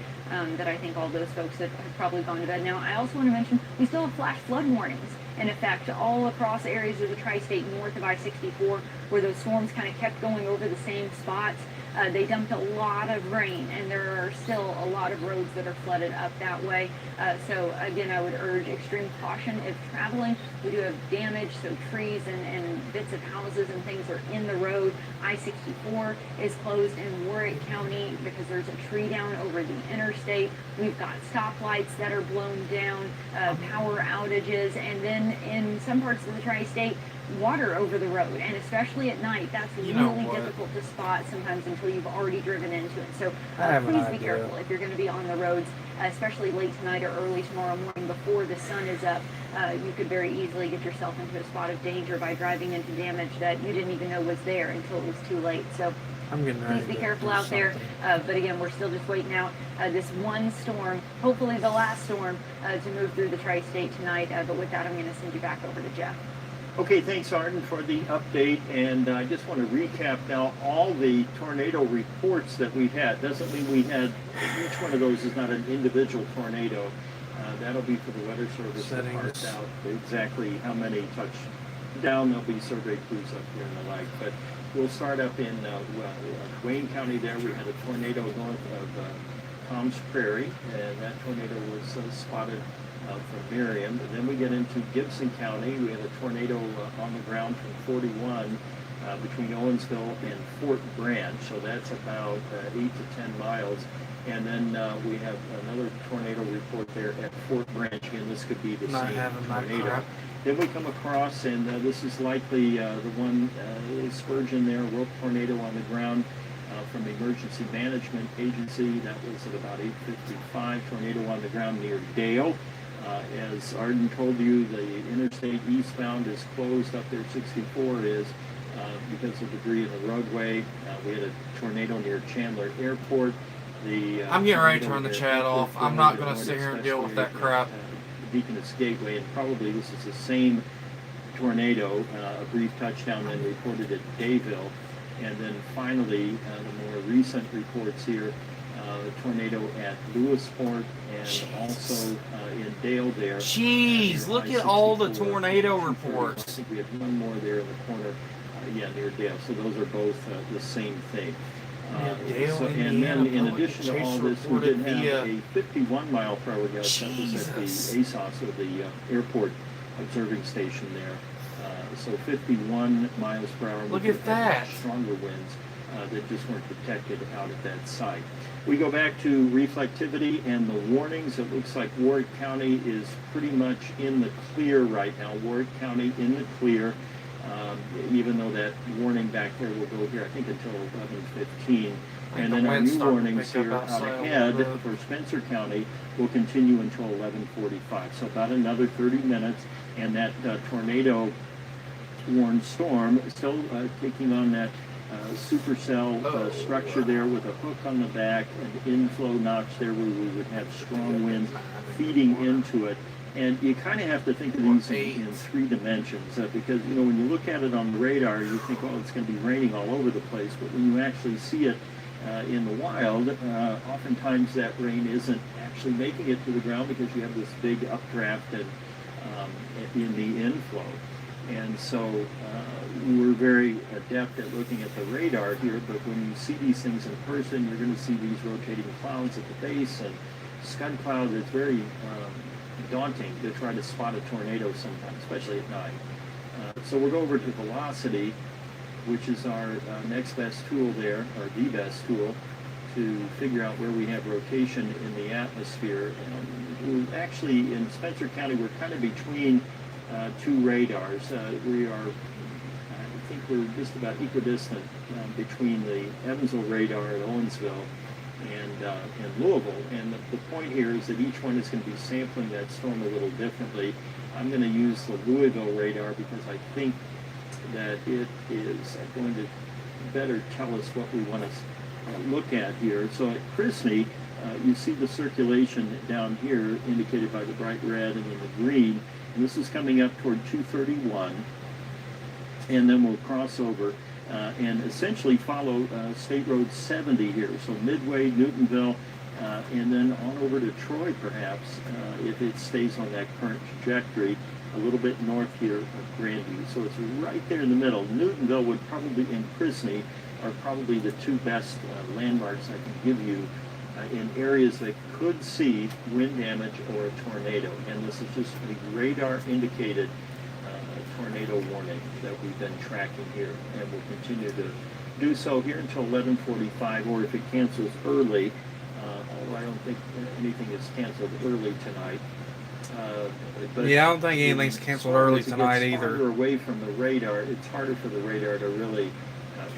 That I think all those folks have probably gone to bed. Now, I also want to mention we still have flash flood warnings in effect all across areas of the tri-state north of I-64, where those storms kind of kept going over the same spots. They dumped a lot of rain, and there are still a lot of roads that are flooded up that way. So again, I would urge extreme caution if traveling. We do have damage, so trees and bits of houses and things are in the road. I-64 is closed in Warwick County because there's a tree down over the interstate. We've got stoplights that are blown down, power outages, and then in some parts of the tri-state, water over the road, and especially at night, that's really difficult to spot sometimes until you've already driven into it. So please be careful if you're going to be on the roads, especially late tonight or early tomorrow morning before the sun is up. You could very easily get yourself into a spot of danger by driving into damage that you didn't even know was there until it was too late. So please be careful out there. But again, we're still just waiting out this one storm, hopefully the last storm, to move through the tri-state tonight. But with that, I'm going to send you back over to Jeff. Okay, thanks, Arden, for the update. And I just want to recap now all the tornado reports that we've had. Doesn't mean we had, each one of those is not an individual tornado. That'll be for the Weather Service to parse out exactly how many touch down. There'll be survey crews up here and the like. But we'll start up in Wayne County there. We had a tornado north of Tom's Prairie, and that tornado was spotted from Miriam. And then we get into Gibson County. We had a tornado on the ground from 41 between Owensville and Fort Branch. So that's about 8 to 10 miles. And then we have another tornado report there at Fort Branch. Again, this could be the same tornado. Then we come across, and this is likely the one, Spurgeon there, rope tornado on the ground from the Emergency Management Agency. That was at about 8:55. Tornado on the ground near Dale. As Arden told you, the interstate eastbound is closed up there. 64 is because of debris in the roadway. We had a tornado near Chandler Airport. I'm getting ready to turn the chat off. I'm not going to sit here and deal with that crap. Deaconess Gateway, and probably this is the same tornado, a brief touchdown then reported at Dayville. And then finally, the more recent reports here, tornado at Lewisport and also in Dale there. Jeez, look at all the tornado reports. I think we have one more there in the corner, near Dale. So those are both the same thing. And then in addition to all this, we did have a 51-mile-per-hour gust. That was at the ASOS, or the airport observing station there so 51 miles per hour. Look at that. Stronger winds that just weren't detected out at that site. We go back to reflectivity and the warnings. It looks like Warwick County is pretty much in the clear right now. Warwick County in the clear, even though that warning back there will go here, I think, until 11:15. And then our new warnings here out ahead for Spencer County will continue until 11:45. So about another 30 minutes, and that tornado warned storm is still taking on that supercell structure there with a hook on the back and inflow notch there where we would have strong winds feeding into it. And you kind of have to think of these in three dimensions because, you know, when you look at it on the radar, you think, oh, it's going to be raining all over the place. But when you actually see it in the wild, oftentimes that rain isn't actually making it to the ground because you have this big updraft and, in the inflow. And so we're very adept at looking at the radar here, but when you see these things in person, you're going to see these rotating clouds at the base and scud cloud. It's very daunting to try to spot a tornado sometimes, especially at night. So we'll go over to velocity, which is our next best tool there, or the best tool, to figure out where we have rotation in the atmosphere. And we're actually, in Spencer County, we're kind of between two radars. We are, I think we're just about equidistant between the Evansville radar at Owensville and Louisville. And the point here is that each one is going to be sampling that storm a little differently. I'm going to use the Louisville radar because I think that it is going to better tell us what we want to look at here. So at Chrisney, you see the circulation down here indicated by the bright red and then the green. And this is coming up toward 231. And then we'll cross over and essentially follow State Road 70 here. So Midway, Newtonville, and then on over to Troy perhaps, if it stays on that current trajectory, a little bit north here of Grandview. So it's right there in the middle. Newtonville would probably, and Chrisney, are probably the two best landmarks I can give you in areas that could see wind damage or a tornado. And this is just a radar indicated tornado warning that we've been tracking here, and we'll continue to do so here until 11:45, or if it cancels early, although I don't think anything is canceled early tonight. But yeah, I don't think anything's canceled early tonight either. Farther away from the radar, it's harder for the radar to really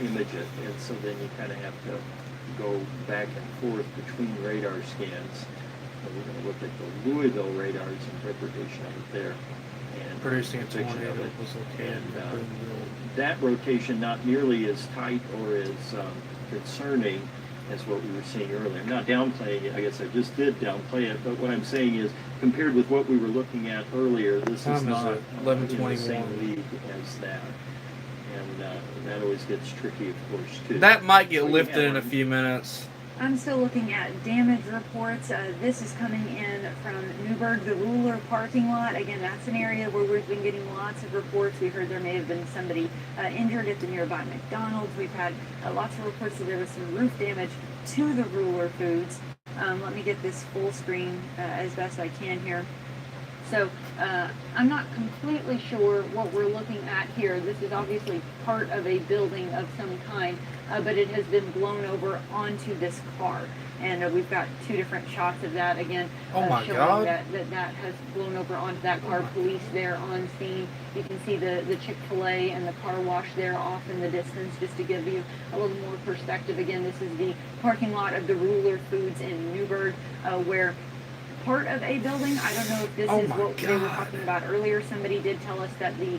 image it, and so then you kind of have to go back and forth between radar scans. So we're going to look at the Louisville radar's interpretation of it there. And Producing a tornado was okay. And that rotation not nearly as tight or as concerning as what we were seeing earlier. I'm not downplaying it. I guess I just did downplay it. But what I'm saying is, compared with what we were looking at earlier, this is not in the same league as that. And that always gets tricky, of course, too. That might get lifted in a few minutes. I'm still looking at damage reports. This is coming in from Newburgh, the Ruler parking lot. Again, that's an area where we've been getting lots of reports. We heard there may have been somebody injured at the nearby McDonald's. We've had lots of reports that there was some roof damage to the Ruler Foods. Let me get this full screen as best I can here. So I'm not completely sure what we're looking at here. This is obviously part of a building of some kind, but it has been blown over onto this car. And we've got two different shots of that again, showing that has blown over onto that car. Police there on scene. You can see the Chick-fil-A and the car wash there off in the distance, just to give you a little more perspective. Again, this is the parking lot of the Ruler Foods in Newburgh, where part of a building. I don't know if this is what they were talking about earlier. Somebody did tell us that the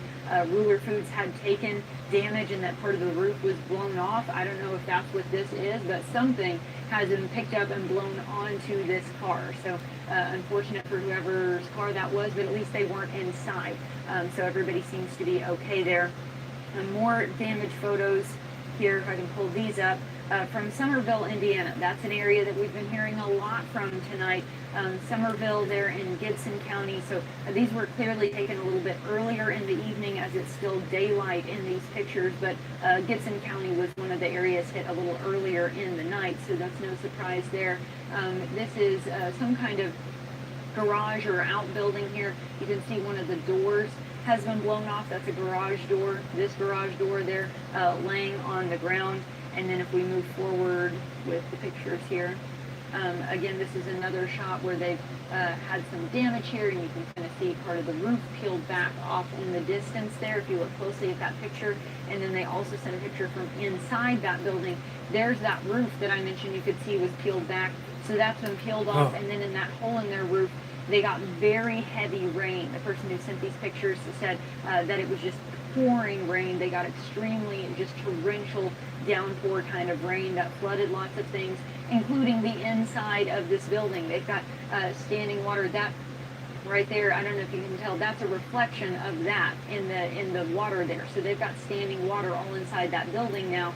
Ruler Foods had taken damage and that part of the roof was blown off. I don't know if that's what this is, but something has been picked up and blown onto this car. So unfortunate for whoever's car that was, but at least they weren't inside. So everybody seems to be okay there. More damage photos here, if I can pull these up. From Somerville, Indiana. That's an area that we've been hearing a lot from tonight. Somerville there in Gibson County. So these were clearly taken a little bit earlier in the evening as it's still daylight in these pictures, but Gibson County was one of the areas hit a little earlier in the night, so that's no surprise there. This is some kind of garage or outbuilding here. You can see one of the doors has been blown off. That's a garage door. This garage door there laying on the ground. And then if we move forward with the pictures here, again, this is another shot where they've had some damage here, and you can kind of see part of the roof peeled back off in the distance there if you look closely at that picture. And then they also sent a picture from inside that building. There's that roof that I mentioned you could see was peeled back. So that's been peeled off, and then in that hole in their roof, they got very heavy rain. The person who sent these pictures said that it was just pouring rain. They got extremely just torrential downpour kind of rain that flooded lots of things, including the inside of this building. They've got standing water. That right there, I don't know if you can tell, that's a reflection of that in the water there. So they've got standing water all inside that building now,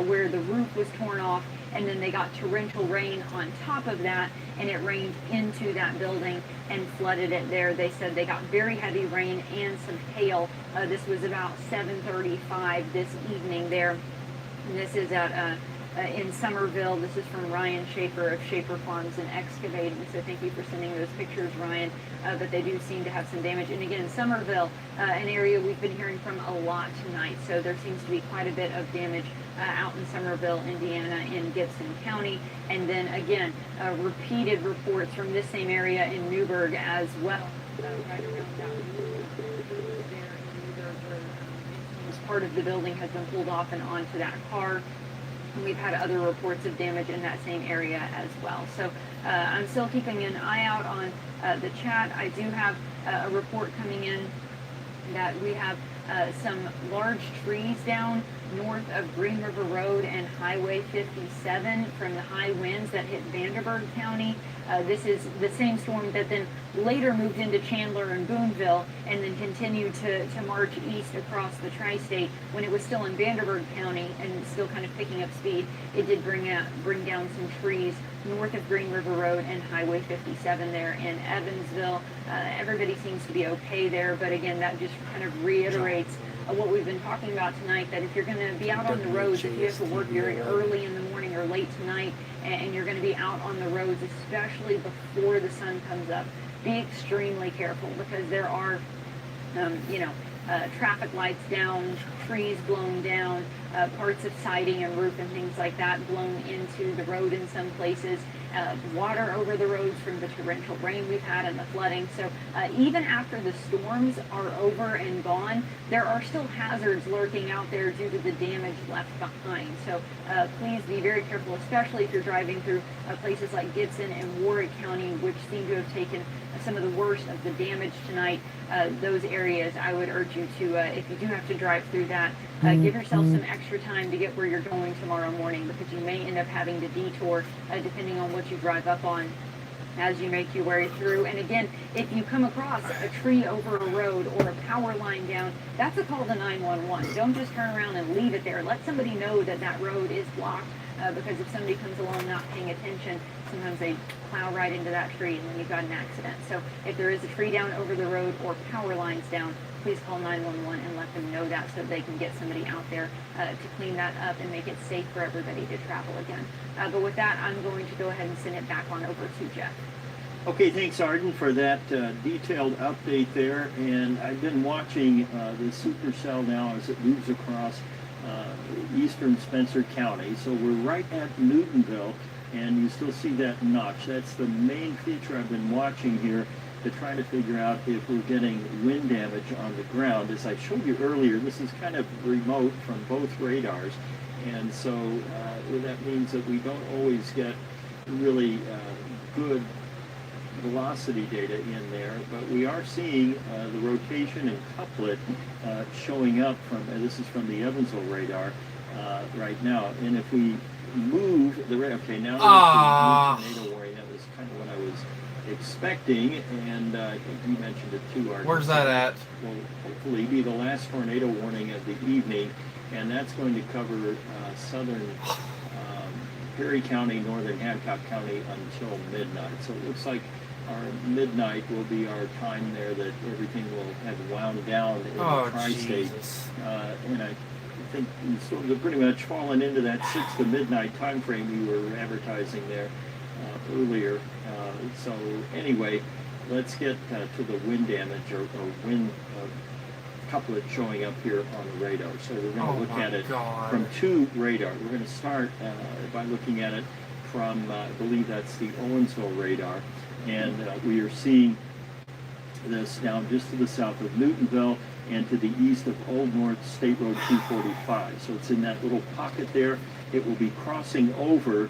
where the roof was torn off, and then they got torrential rain on top of that, and it rained into that building and flooded it there. They said they got very heavy rain and some hail. This was about 7:35 this evening there. And this is at in Somerville. This is from Ryan Schaefer of Schaefer Farms and Excavating. So thank you for sending those pictures, Ryan. But they do seem to have some damage. And again, Somerville, an area we've been hearing from a lot tonight. So there seems to be quite a bit of damage out in Somerville, Indiana, in Gibson County. And then again, repeated reports from this same area in Newburgh as well. Right around that there in Newburgh, where part of the building has been pulled off and onto that car. And we've had other reports of damage in that same area as well. So I'm still keeping an eye out on the chat. I do have a report coming in that we have some large trees down north of Green River Road and Highway 57 from the high winds that hit Vanderburgh County. This is the same storm that then later moved into Chandler and Boonville and then continued to march east across the tri-state. When it was still in Vanderburgh County and still kind of picking up speed, it did bring down some trees north of Green River Road and Highway 57 there in Evansville. Everybody seems to be okay there, but again, that just kind of reiterates what we've been talking about tonight, that if you're going to be out on the roads, if you have to work very early in the morning or late tonight, and you're going to be out on the roads, especially before the sun comes up, be extremely careful, because there are, traffic lights down, trees blown down, parts of siding and roof and things like that blown into the road in some places, water over the roads from the torrential rain we've had and the flooding. So even after the storms are over and gone, there are still hazards lurking out there due to the damage left behind. So please be very careful, especially if you're driving through places like Gibson and Warwick County, which seem to have taken some of the worst of the damage tonight. Those areas, I would urge you to, if you do have to drive through that, give yourself some extra time to get where you're going tomorrow morning, because you may end up having to detour depending on what you drive up on as you make your way through. And again, if you come across a tree over a road or a power line down, that's a call to 911. Don't just turn around and leave it there. Let somebody know that that road is blocked, because if somebody comes along not paying attention, sometimes they plow right into that tree and then you've got an accident. So if there is a tree down over the road or power lines down, please call 911 and let them know that, so they can get somebody out there to clean that up and make it safe for everybody to travel again. But with that, I'm going to go ahead and send it back on over to Jeff. Okay, thanks, Arden, for that detailed update there. And I've been watching the supercell now as it moves across eastern Spencer County. So we're right at Newtonville, and you still see that notch. That's the main feature I've been watching here, to try to figure out if we're getting wind damage on the ground. As I showed you earlier, this is kind of remote from both radars, and so that means that we don't always get really good velocity data in there, but we are seeing the rotation and couplet showing up from, this is from the Evansville radar right now. And if we move the radar, okay, now there's the tornado warning. That was kind of what I was expecting, and I think you mentioned it too, Art. Where's that at? Will hopefully be the last tornado warning of the evening, and that's going to cover southern Perry County, northern Hancock County until midnight. So it looks like our midnight will be our time there that everything will have wound down in the tri-state. And I think the storms have pretty much fallen into that 6 to midnight time frame we were advertising there earlier. So anyway, let's get to the wind damage or wind couplet showing up here on the radar. So we're going to look at it God. from two radar. We're going to start by looking at it from, I believe that's the Owensville radar. And we are seeing this now just to the south of Newtonville and to the east of Old North State Road 245. So it's in that little pocket there. It will be crossing over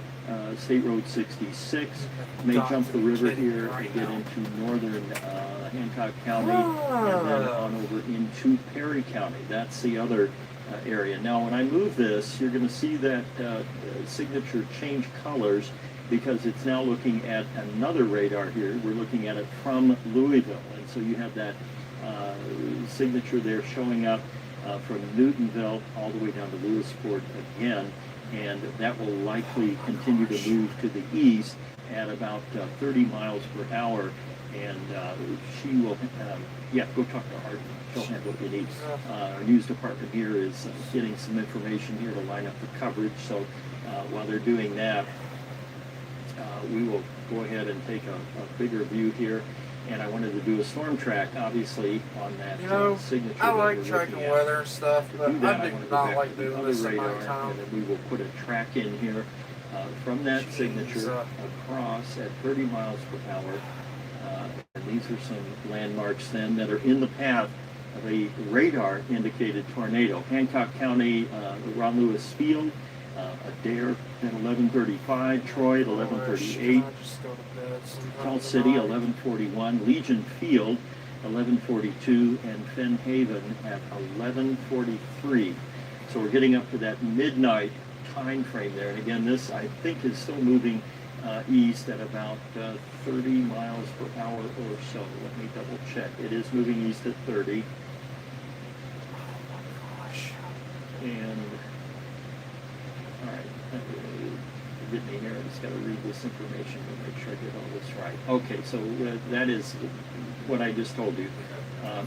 State Road 66, may jump the river here and get into northern Hancock County and then on over into Perry County. That's the other area. Now when I move this, you're going to see that signature change colors because it's now looking at another radar here. We're looking at it from Louisville, and so you have that signature there showing up from Newtonville all the way down to Lewisport again, and that will likely continue to move to the east at about 30 miles per hour, and she will, go talk to Art. She'll handle what you need. Our news department here is getting some information here to line up the coverage, so while they're doing that, we will go ahead and take a bigger view here. And I wanted to do a storm track, obviously, on that signature. I like tracking weather and stuff, but I do not like doing this at radar, nighttime. and then we will put a track in here from that signature across at 30 miles per hour. And these are some landmarks then that are in the path of a radar indicated tornado. Hancock County, Ron Lewis Field, Adair at 11:35, Troy at 11:38, Fall City 11:41, Legion Field 11:42, and Fen Haven at 11:43. So we're getting up to that midnight time frame there. And again, this I think is still moving east at about 30 miles per hour or so. Let me double check. It is moving east at 30. And all right, get me here. I just got to read this information to make sure I get all this right. Okay, so that is what I just told you.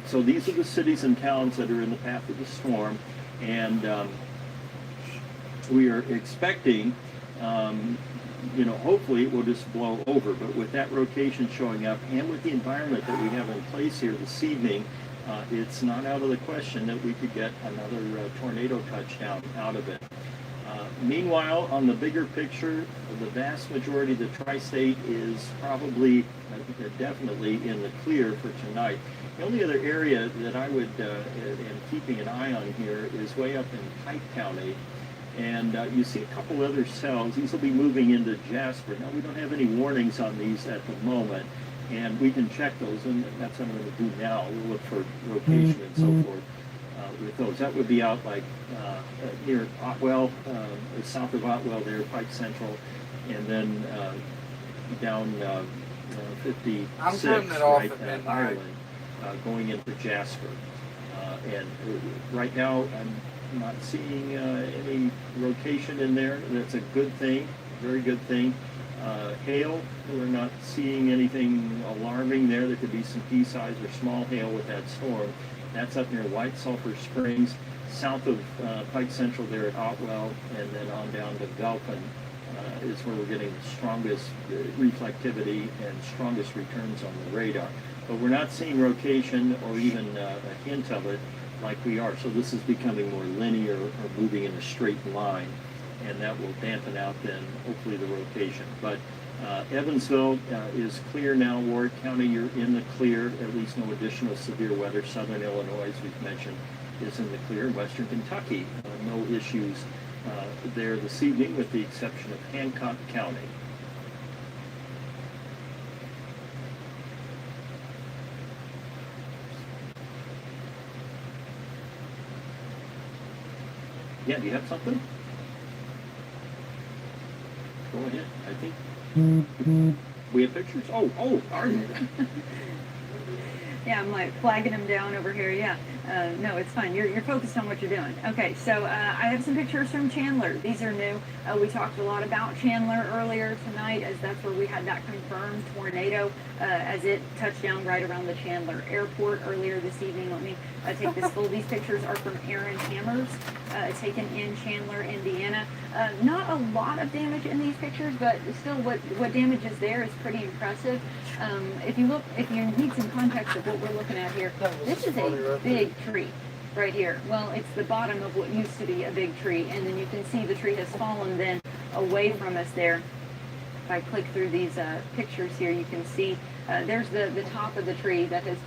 So these are the cities and towns that are in the path of the storm, and we are expecting, hopefully it will just blow over. But with that rotation showing up and with the environment that we have in place here this evening, it's not out of the question that we could get another tornado touchdown out of it. Meanwhile, on the bigger picture, the vast majority of the tri-state is probably definitely in the clear for tonight. The only other area that I would, am keeping an eye on here is way up in Pike County. And you see a couple other cells. These will be moving into Jasper. Now, we don't have any warnings on these at the moment, and we can check those, and that's what I'm going to do now. We'll look for rotation and so forth. With those, that would be out like near Otwell, south of Otwell there, Pike Central, and then down 56 right at Ireland, going into Jasper. And right now, I'm not seeing any rotation in there. That's a good thing, very good thing. Hail, we're not seeing anything alarming there. There could be some pea-size or small hail with that storm. That's up near White Sulphur Springs, south of Pike Central there at Otwell, and then on down to Galpin is where we're getting the strongest reflectivity and strongest returns on the radar. But we're not seeing rotation or even a hint of it like we are. So this is becoming more linear or moving in a straight line, and that will dampen out then hopefully the rotation. But Evansville is clear now. Ward County, you're in the clear. At least no additional severe weather. Southern Illinois, as we've mentioned, is in the clear. Western Kentucky, no issues there this evening with the exception of Hancock County. Yeah, do you have something? Go ahead, I think. We have pictures? Oh, are you? Yeah, I'm like flagging them down over here. Yeah, no, it's fine. You're focused on what you're doing. Okay, so I have some pictures from Chandler. These are new. We talked a lot about Chandler earlier tonight, as that's where we had that confirmed tornado as it touched down right around the Chandler airport earlier this evening. Let me take this full. These pictures are from Aaron Hammers, taken in Chandler, Indiana. Not a lot of damage in these pictures, but still what damage is there is pretty impressive. If you need some context of what we're looking at here, this is a big tree right here. Well, it's the bottom of what used to be a big tree, and then you can see the tree has fallen then away from us there. If I click through these pictures here, you can see there's the top of the tree that has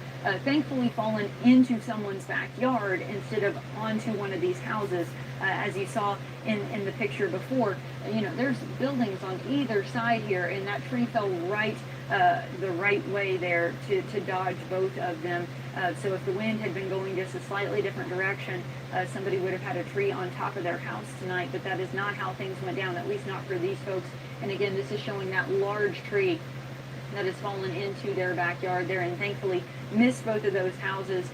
thankfully fallen into someone's backyard instead of onto one of these houses. As you saw in the picture before, you know, there's buildings on either side here, and that tree fell right the right way there to dodge both of them. So if the wind had been going just a slightly different direction, somebody would have had a tree on top of their house tonight, but that is not how things went down, at least not for these folks. And again, this is showing that large tree that has fallen into their backyard there, and thankfully missed both of those houses.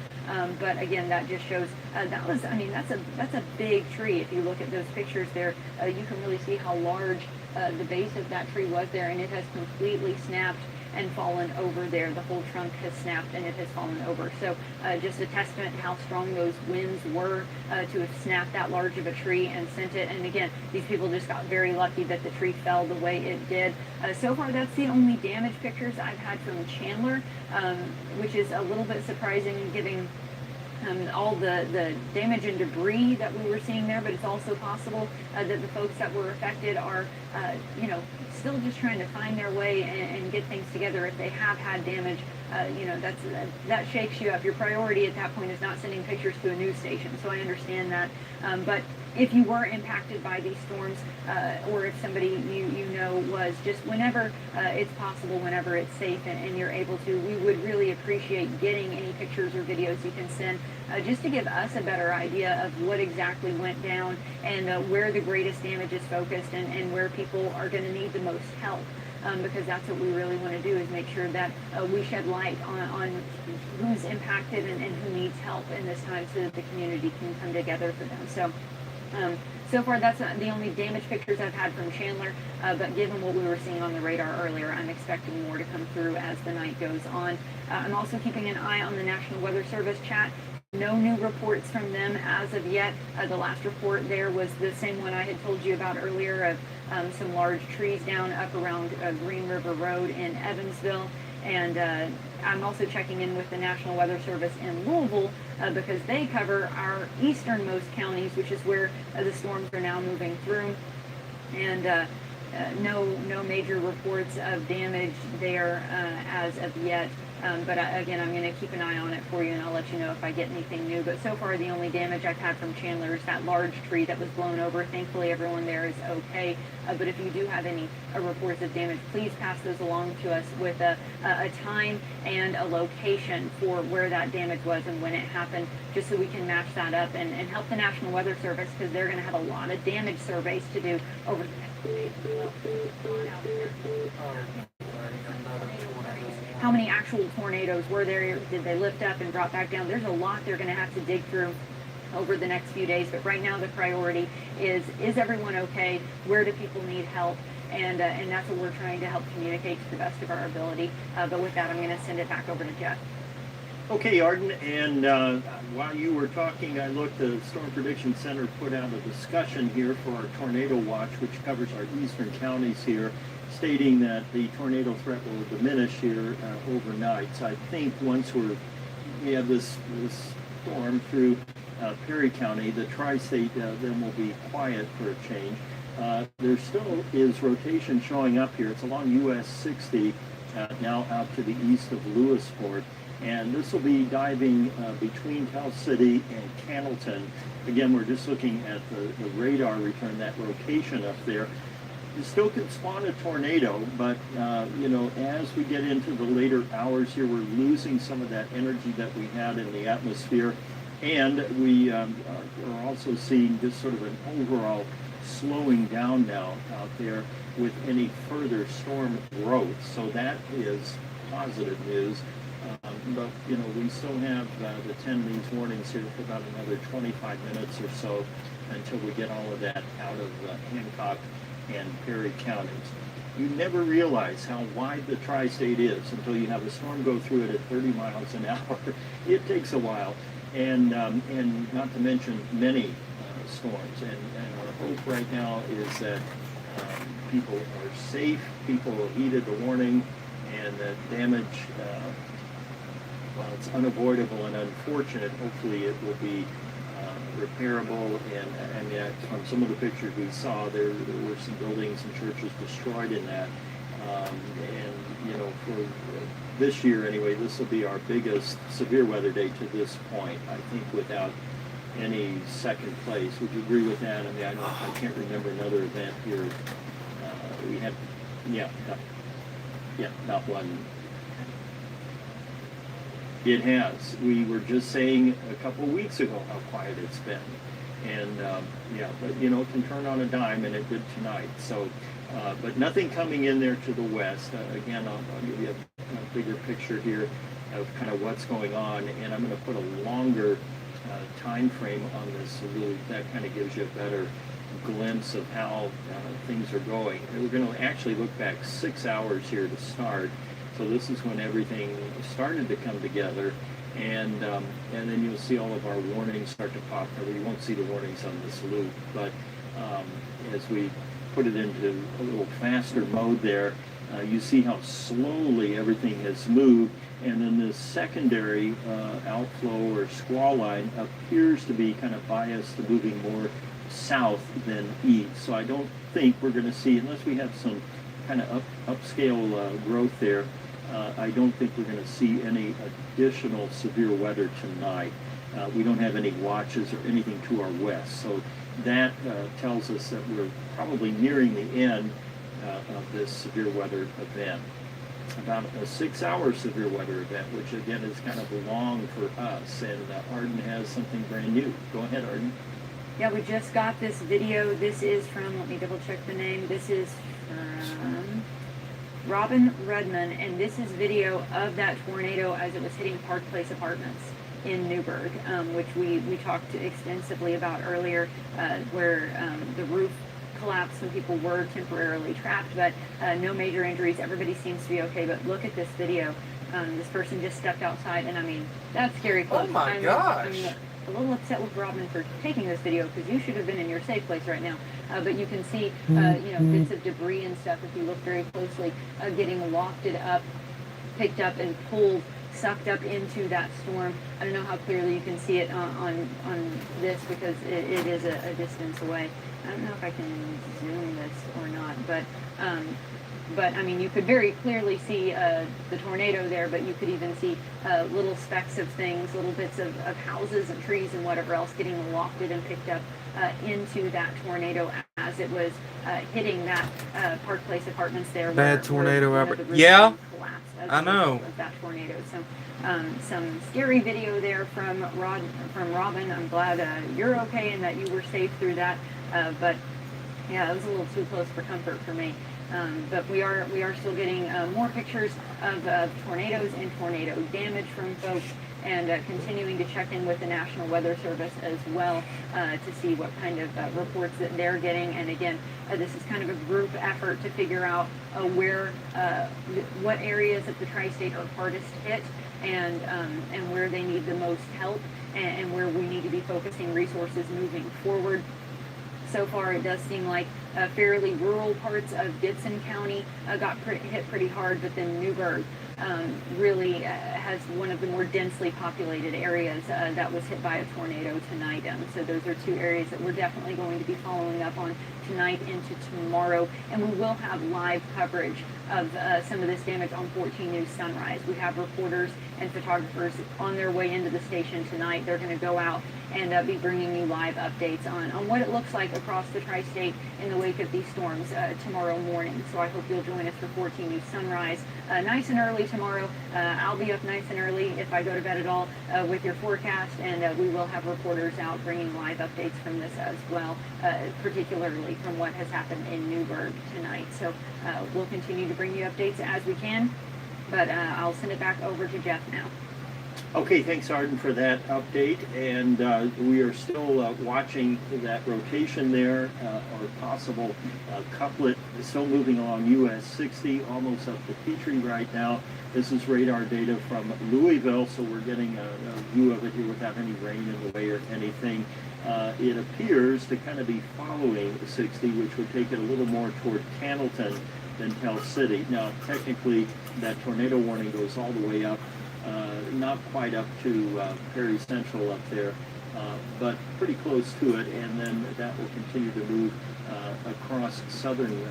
But again, that just shows that was, I mean, that's a big tree. If you look at those pictures there, you can really see how large the base of that tree was there, and it has completely snapped and fallen over there. The whole trunk has snapped and it has fallen over. So just a testament to how strong those winds were to have snapped that large of a tree and sent it. And again, these people just got very lucky that the tree fell the way it did. So far, that's the only damage pictures I've had from Chandler, which is a little bit surprising given all the damage and debris that we were seeing there, but it's also possible that the folks that were affected are, you know, still just trying to find their way and get things together. If they have had damage, you know, that shakes you up. Your priority at that point is not sending pictures to a news station, so I understand that. But if you were impacted by these storms, or if somebody you know was, just whenever it's possible, whenever it's safe and you're able to, we would really appreciate getting any pictures or videos you can send, just to give us a better idea of what exactly went down and where the greatest damage is focused and where people are going to need the most help. Because that's what we really want to do, is make sure that we shed light on who's impacted and who needs help in this time, so that the community can come together for them. So. So far, that's the only damage pictures I've had from Chandler, but given what we were seeing on the radar earlier, I'm expecting more to come through as the night goes on. I'm also keeping an eye on the National Weather Service chat. No new reports from them as of yet. The last report there was the same one I had told you about earlier, of some large trees down up around Green River Road in Evansville. And I'm also checking in with the National Weather Service in Louisville, because they cover our easternmost counties, which is where the storms are now moving through. And no major reports of damage there as of yet. But again, I'm going to keep an eye on it for you, and I'll let you know if I get anything new. But so far, the only damage I've had from Chandler is that large tree that was blown over. Thankfully, everyone there is okay. But if you do have any reports of damage, please pass those along to us with a time and a location for where that damage was and when it happened, just so we can match that up and help the National Weather Service, because they're going to have a lot of damage surveys to do over the next few days as well. How many actual tornadoes were there? Did they lift up and drop back down? There's a lot they're going to have to dig through over the next few days. But right now the priority is everyone okay? Where do people need help? And that's what we're trying to help communicate to the best of our ability. But with that, I'm going to send it back over to Jeff. Okay, Arden, and while you were talking, I looked, the Storm Prediction Center put out a discussion here for our tornado watch, which covers our eastern counties here, stating that the tornado threat will diminish here overnight. So I think once we have this storm through Perry County, the tri-state then will be quiet for a change. There still is rotation showing up here. It's along US 60, now out to the east of Lewisport. And this will be diving between Tell City and Cannleton. Again, we're just looking at the radar return, that rotation up there. It still could spawn a tornado, but you know, as we get into the later hours here, we're losing some of that energy that we had in the atmosphere. And we are also seeing just sort of an overall slowing down now out there with any further storm growth. So that is positive news. But, you know, we still have the 10 leads warnings here for about another 25 minutes or so until we get all of that out of Hancock and Perry counties. You never realize how wide the tri-state is until you have a storm go through it at 30 miles an hour. It takes a while, and not to mention many storms. And our hope right now is that people are safe, people heeded the warning, and that damage while it's unavoidable and unfortunate, hopefully it will be repairable. And yet, from some of the pictures we saw, there were some buildings and churches destroyed in that. And, you know, for this year anyway, this will be our biggest severe weather day to this point, I think, without any second place. Would you agree with that? I mean, I can't remember another event here. We had, not one. It has. We were just saying a couple of weeks ago how quiet it's been. And, but, you know, it can turn on a dime, and it did tonight. So, but nothing coming in there to the west. Again, I'll give you a bigger picture here of kind of what's going on, and I'm going to put a longer time frame on this salute. That kind of gives you a better glimpse of how things are going. And we're going to actually look back 6 hours here to start. So this is when everything started to come together, and then you'll see all of our warnings start to pop. Now, you won't see the warnings on the salute, but as we put it into a little faster mode there, you see how slowly everything has moved, and then this secondary outflow or squall line appears to be kind of biased to moving more south than east. So I don't think we're going to see, unless we have some kind of upscale growth there, I don't think we're going to see any additional severe weather tonight. We don't have any watches or anything to our west. So that tells us that we're probably nearing the end of this severe weather event. About a 6 hour severe weather event, which again is kind of long for us. And Arden has something brand new. Go ahead, Arden. Yeah, we just got this video. This is from, let me double check the name. This is from Robin Rudman, and this is video of that tornado as it was hitting Park Place Apartments in Newburgh, which we talked extensively about earlier, where the roof collapsed and people were temporarily trapped, but no major injuries. Everybody seems to be okay, but look at this video. This person just stepped outside, and I mean, that's scary close. Oh my gosh. I'm a little upset with Robin for taking this video, because you should have been in your safe place right now. But you can see, bits of debris and stuff, if you look very closely, getting wafted up, picked up, and pulled, sucked up into that storm. I don't know how clearly you can see it on this, because it is a distance away. I don't know if I can zoom this or not, but I mean, you could very clearly see the tornado there, but you could even see little specks of things, little bits of houses and trees and whatever else getting wafted and picked up into that tornado as it was hitting that Park Place Apartments there. Bad tornado ever. Yeah, I know. Of that tornado. So some scary video there from Robin. I'm glad you're okay and that you were safe through that. But yeah, it was a little too close for comfort for me. But we are still getting more pictures of tornadoes and tornado damage from folks, and continuing to check in with the National Weather Service as well to see what kind of reports that they're getting. And again, this is kind of a group effort to figure out what areas of the tri-state are hardest hit, and where they need the most help, and where we need to be focusing resources moving forward. So far, it does seem like fairly rural parts of Gibson County got hit pretty hard, but then Newburgh really has one of the more densely populated areas that was hit by a tornado tonight. So those are two areas that we're definitely going to be following up on tonight into tomorrow, and we will have live coverage of some of this damage on 14 News Sunrise. We have reporters and photographers on their way into the station tonight. They're going to go out and be bringing you live updates on what it looks like across the tri-state in the wake of these storms tomorrow morning. So I hope you'll join us for 14 News Sunrise nice and early tomorrow. I'll be up nice and early if I go to bed at all with your forecast, and we will have reporters out bringing live updates from this as well, particularly from what has happened in Newburgh tonight. So we'll continue to bring you updates as we can, but I'll send it back over to Jeff now. Okay, thanks, Arden, for that update. And we are still watching that rotation there, or possible couplet still moving along US 60, almost up to Petrie right now. This is radar data from Louisville, so we're getting a view of it here without any rain in the way or anything. It appears to kind of be following 60, which would take it a little more toward Cannleton than Tell City. Now, technically, that tornado warning goes all the way up not quite up to Perry Central up there, but pretty close to it, and then that will continue to move across southern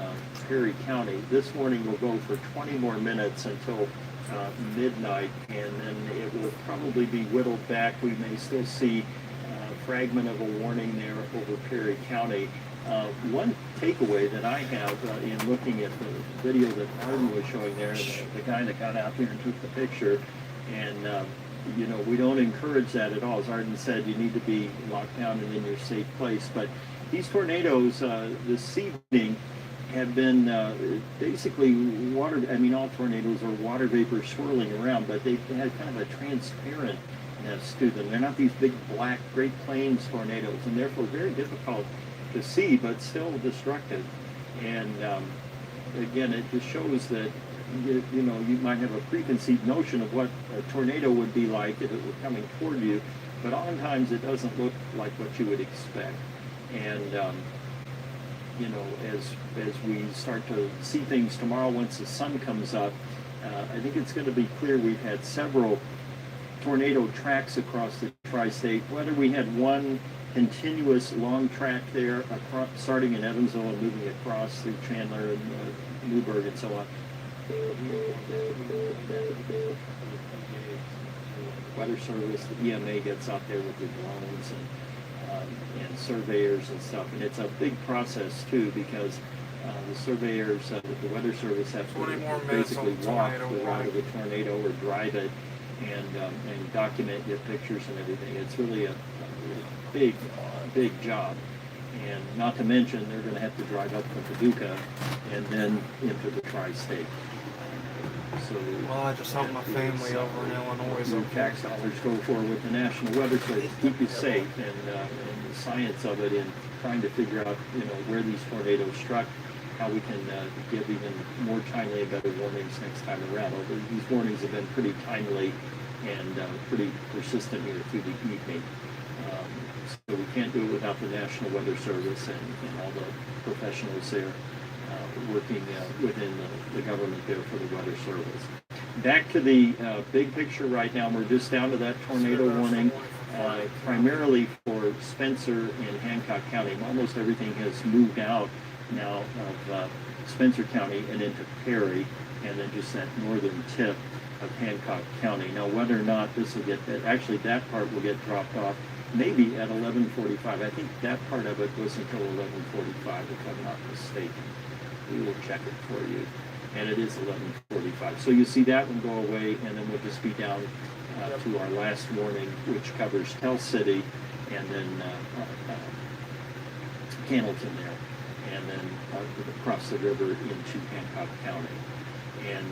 Perry County. This morning will go for 20 more minutes until midnight, and then it will probably be whittled back. We may still see a fragment of a warning there over Perry County. One takeaway that I have in looking at the video that Arden was showing there, the guy that got out there and took the picture, and you know, we don't encourage that at all. As Arden said, you need to be locked down and in your safe place. But these tornadoes this evening have been basically water. I mean, all tornadoes are water vapor swirling around, but they've had kind of a transparentness to them. They're not these big black Great Plains tornadoes, and therefore very difficult to see, but still destructive. And again, it just shows that you know, you might have a preconceived notion of what a tornado would be like if it were coming toward you, but oftentimes it doesn't look like what you would expect. And you know, as we start to see things tomorrow, once the sun comes up, I think it's going to be clear we've had several tornado tracks across the tri-state. Whether we had one continuous long track there, across, starting in Evansville and moving across through Chandler and Newburgh and so on. Weather Service, the EMA gets out there with the drones and surveyors and stuff, and it's a big process too, because the surveyors, the Weather Service have to basically walk the route of the tornado or drive it and document your pictures and everything. It's really a big job. And not to mention, they're going to have to drive up from Paducah and then into the tri-state. So, well, I just hope my family over in Illinois is okay. Tax dollars go for with the National Weather Service, keep you safe, and the science of it in trying to figure out, you know, where these tornadoes struck, how we can give even more timely and better warnings next time around. Although these warnings have been pretty timely and pretty persistent here through the evening. So we can't do it without the National Weather Service and all the professionals there working within the government there for the Weather Service. Back to the big picture right now, we're just down to that tornado warning, primarily for Spencer and Hancock County. Almost everything has moved out now of Spencer County and into Perry, and then just that northern tip of Hancock County. Now, whether or not this will get, actually that part will get dropped off maybe at 11:45. I think that part of it was until 11:45, if I'm not mistaken. We will check it for you. And it is 11:45. So you see that one go away, and then we'll just be down to our last warning, which covers Tell City and then Cannleton there, and then across the river into Hancock County. And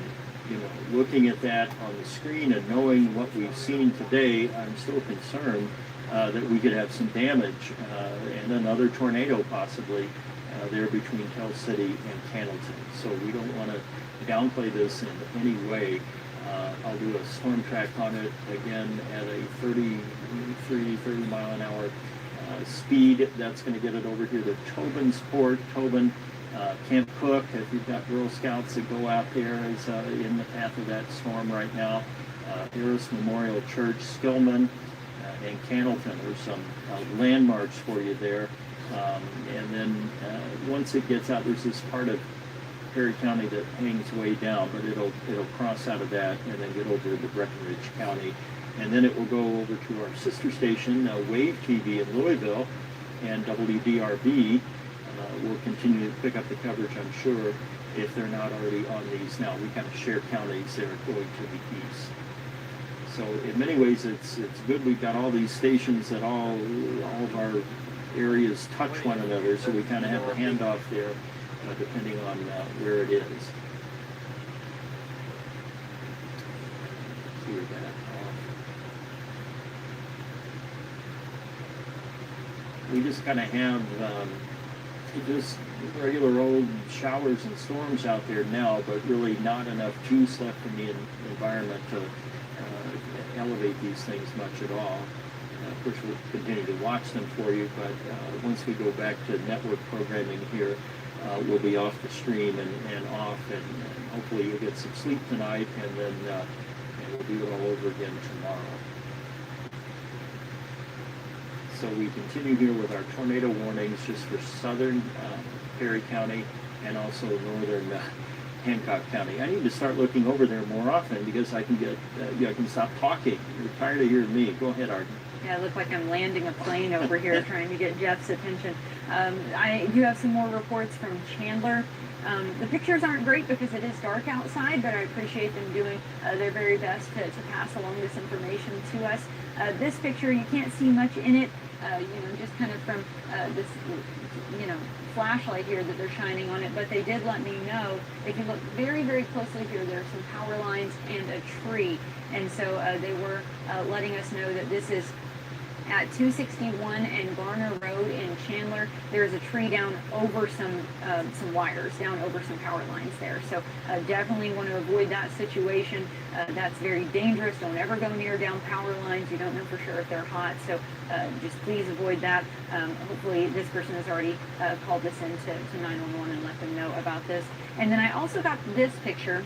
you know, looking at that on the screen and knowing what we've seen today, I'm still concerned that we could have some damage and another tornado possibly there between Tell City and Cannleton. So we don't want to downplay this in any way. I'll do a storm track on it again at a 30 mile an hour speed. That's going to get it over here to Tobinsport, Tobin, Camp Cook. If you've got Girl Scouts that go out there, is in the path of that storm right now. Harris Memorial Church, Stillman, and Cannleton. There's some landmarks for you there. And then once it gets out, there's this part of Perry County that hangs way down, but it'll cross out of that and then get over to Breckenridge County. And then it will go over to our sister station, Wave TV in Louisville, and WDRB will continue to pick up the coverage, I'm sure, if they're not already on these now. We kind of share counties there going to the east. So in many ways, it's good we've got all these stations that all of our areas touch one another, so we kind of have the handoff there depending on where it is. Clear that off. We just kind of have just regular old showers and storms out there now, but really not enough juice left in the environment to elevate these things much at all. Of course, we'll continue to watch them for you, but once we go back to network programming here, we'll be off the stream and off, and hopefully you'll get some sleep tonight, and then we'll do it all over again tomorrow. So we continue here with our tornado warnings just for southern Perry County and also northern Hancock County. I need to start looking over there more often because I can get, I can stop talking. You're tired of hearing me. Go ahead, Arden. Yeah, I look like I'm landing a plane over here trying to get Jeff's attention. I do have some more reports from Chandler. The pictures aren't great because it is dark outside, but I appreciate them doing their very best to pass along this information to us. This picture, you can't see much in it, just kind of from this, flashlight here that they're shining on it, but they did let me know, if you look very, very closely here, there are some power lines and a tree. And so they were letting us know that this is at 261 and Garner Road in Chandler. There's a tree down over some wires, down over some power lines there. So definitely want to avoid that situation. That's very dangerous. Don't ever go near down power lines. You don't know for sure if they're hot. So just please avoid that. Hopefully this person has already called this in to 911 and let them know about this. And then I also got this picture.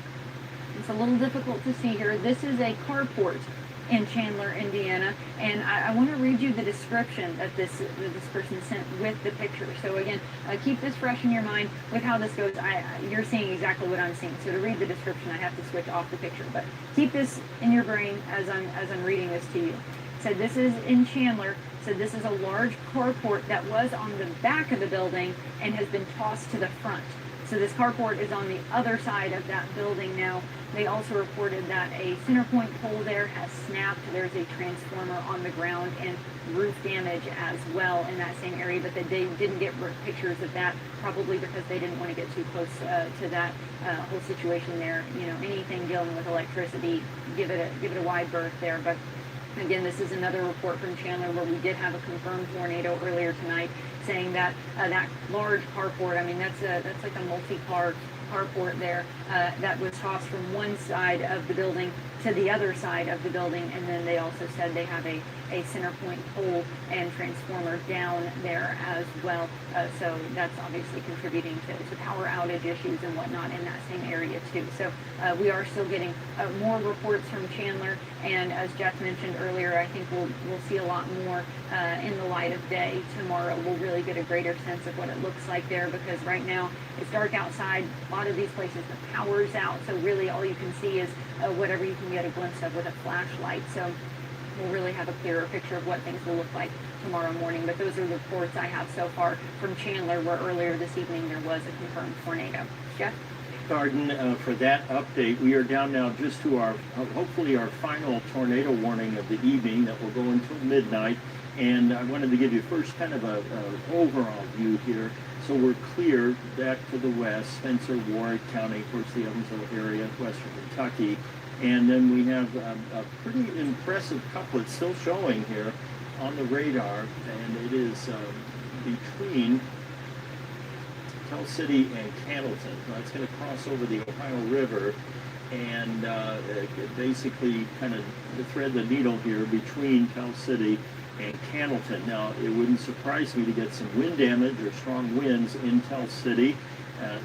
It's a little difficult to see here. This is a carport in Chandler, Indiana, and I want to read you the description that this person sent with the picture. So again, keep this fresh in your mind with how this goes. You're seeing exactly what I'm seeing. So to read the description, I have to switch off the picture, but keep this in your brain as I'm reading this to you. Said this is in Chandler. Said this is a large carport that was on the back of the building and has been tossed to the front. So this carport is on the other side of that building now. They also reported that a center point pole there has snapped. There's a transformer on the ground and roof damage as well in that same area, but they didn't get pictures of that, probably because they didn't want to get too close to that whole situation there. Anything dealing with electricity, give it a wide berth there. But again, this is another report from Chandler where we did have a confirmed tornado earlier tonight, saying that that large carport, that's like a multi-car carport there, that was tossed from one side of the building to the other side of the building, and then they also said they have a center point pole and transformer down there as well. So that's obviously contributing to power outage issues and whatnot in that same area too. So we are still getting more reports from Chandler, and as Jeff mentioned earlier, I think we'll see a lot more in the light of day tomorrow. We'll really get a greater sense of what it looks like there, because right now it's dark outside. A lot of these places the power's out, so really all you can see is whatever you can get a glimpse of with a flashlight. So we'll really have a clearer picture of what things will look like tomorrow morning. But those are the reports I have so far from Chandler, where earlier this evening there was a confirmed tornado. Jeff? Arden, for that update, we are down now just to our, hopefully our final tornado warning of the evening that will go until midnight. And I wanted to give you first kind of an overall view here. So we're clear back to the west, Spencer, Warwick County, of course the Evansville area, western Kentucky. And then we have a pretty impressive couplet still showing here on the radar, and it is between Tell City and Candleton. Now it's going to cross over the Ohio River and basically kind of thread the needle here between Tell City and Candleton. Now, it wouldn't surprise me to get some wind damage or strong winds in Tell City.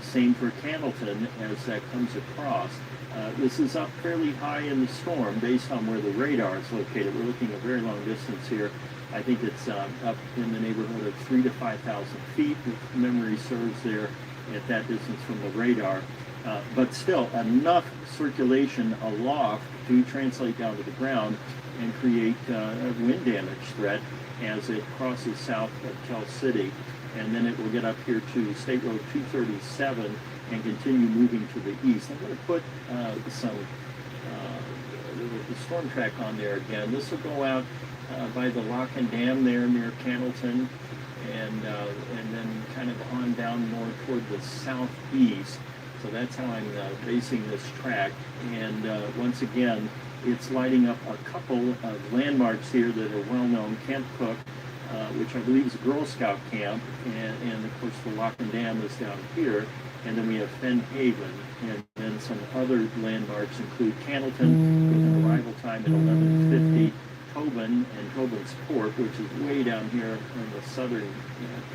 Same for Candleton as that comes across. This is up fairly high in the storm based on where the radar is located. We're looking at a very long distance here. I think it's up in the neighborhood of 3,000 to 5,000 feet, if memory serves there, at that distance from the radar. But still, enough circulation aloft to translate down to the ground and create a wind damage threat as it crosses south of Tell City. And then it will get up here to State Road 237 and continue moving to the east. I'm going to put the storm track on there again. This will go out by the Lock and Dam there near Candleton, and then kind of on down more toward the southeast. So that's how I'm basing this track. And once again, it's lighting up a couple of landmarks here that are well known. Camp Cook, which I believe is a Girl Scout camp, and of course the Lock and Dam is down here. And then we have Fen Haven, and then some other landmarks include Candleton with an arrival time at 11:50, Tobin and Tobin's Port, which is way down here on the southern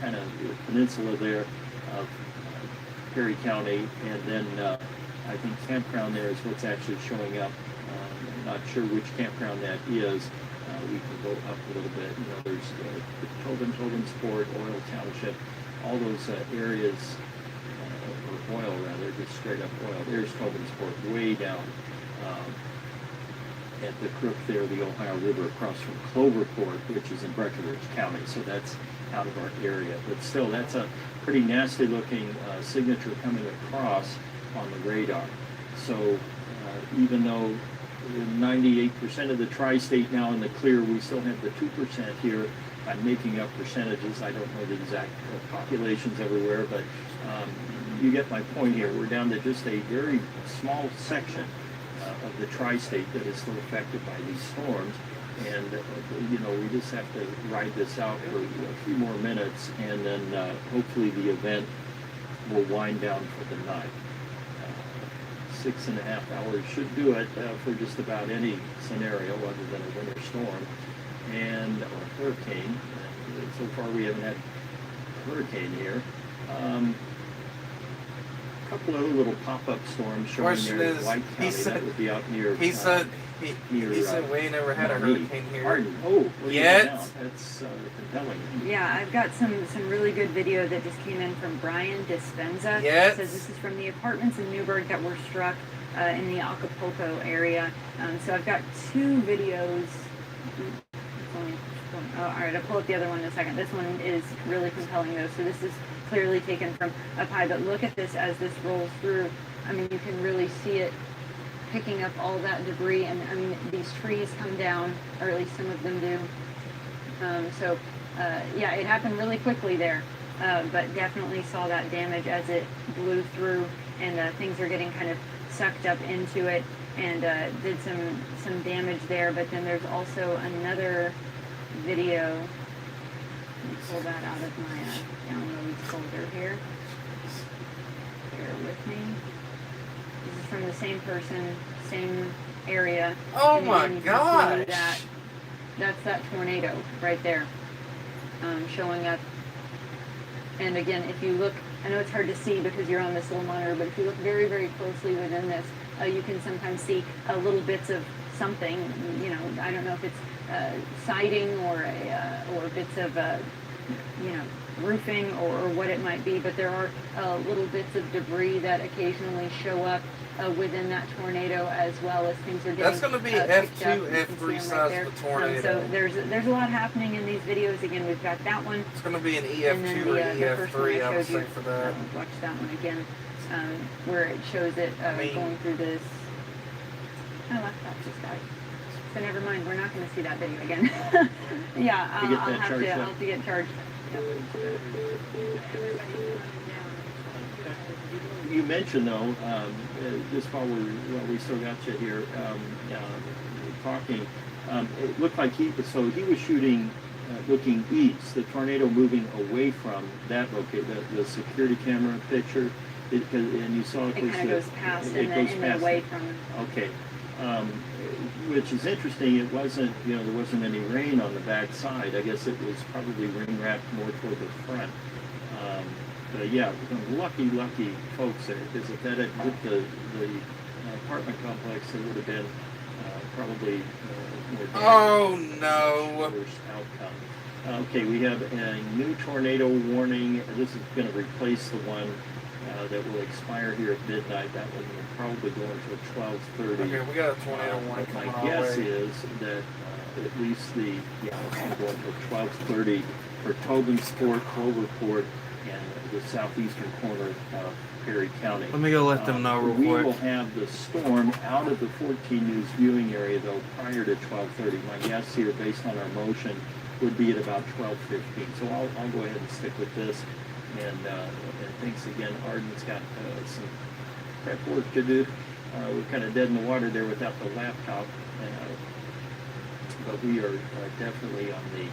kind of peninsula there of Perry County, and then I think Campground there is what's actually showing up, not sure which campground that is. We can go up a little bit. You know, there's Tobin Sport, Oil Township, all those areas, or oil rather, just straight up oil. There's Tobin Sport way down at the crook there, the Ohio River, across from Cloverport, which is in Breckinridge County. So that's out of our area. But still, that's a pretty nasty looking signature coming across on the radar. So even though 98% of the tri-state now in the clear, we still have the 2% here. I'm making up percentages. I don't know the exact populations everywhere, but you get my point here. We're down to just a very small section of the tri-state that is still affected by these storms. And, you know, we just have to ride this out for a few more minutes, and then hopefully the event will wind down for the night. 6.5 hours should do it for just about any scenario other than a winter storm and a hurricane. And so far we haven't had a hurricane here. A couple other little pop-up storms showing Question there in is, White County. That would be out near. He said we ain't never had a hurricane here. Hardin. Oh, Yet. That's compelling. Yeah, I've got some really good video that just came in from Brian Dispenza. Yes. It says this is from the apartments in Newburgh that were struck in the Acapulco area. So I've got two videos. All right, I'll pull up the other one in a second. This one is really compelling though. So this is clearly taken from up high, but look at this as this rolls through. I mean, you can really see it picking up all that debris, and I mean, these trees come down, or at least some of them do. Yeah, it happened really quickly there, but definitely saw that damage as it blew through, and things are getting kind of sucked up into it, and did some damage there. But then there's also another video. Let me pull that out of my download folder here. Bear with me. This is from the same person, same area. Oh and my then you can see gosh! That's that tornado right there, showing up. And again, if you look, I know it's hard to see because you're on this little monitor, but if you look very, very closely within this, you can sometimes see little bits of something. You know, I don't know if it's siding or bits of roofing or what it might be, but there are little bits of debris that occasionally show up within that tornado, as well as things are getting That's going to be F2, F3 size of the tornado. So there's a lot happening in these videos. Again, we've got that one. It's going to be an And then EF2 or the first one EF3, I would showed you. say, for that. Watch that one again, where it shows it going through this. My laptop just died. So never mind, we're not going to see that video again. Yeah, I'll have to get charged. You mentioned though, just while we still got you here talking, it looked like he was shooting looking east. The tornado moving away from that location, the security camera picture, and you saw it kind of goes past and then away from. Okay. Which is interesting. It wasn't, there wasn't any rain on the back side. I guess it was probably rain wrapped more toward the front. But yeah, lucky folks there, because if that had hit the apartment complex, it would have been probably more damage. Oh no! Worse outcome. Okay, we have a new tornado warning. This is going to replace the one that will expire here at midnight. That one will probably go until 12:30. Okay, we got a tornado warning My coming our guess way. is that at least it's going to go until 12:30 for Tobin Sport, Cloverport, and the southeastern corner of Perry County. Let me go let them know real We quick. will have the storm out of the 14 News viewing area, though, prior to 12:30. My guess here, based on our motion, would be at about 12:15. So I'll go ahead and stick with this. And thanks again. Arden's got some prep work to do. We're kind of dead in the water there without the laptop. But we are definitely on the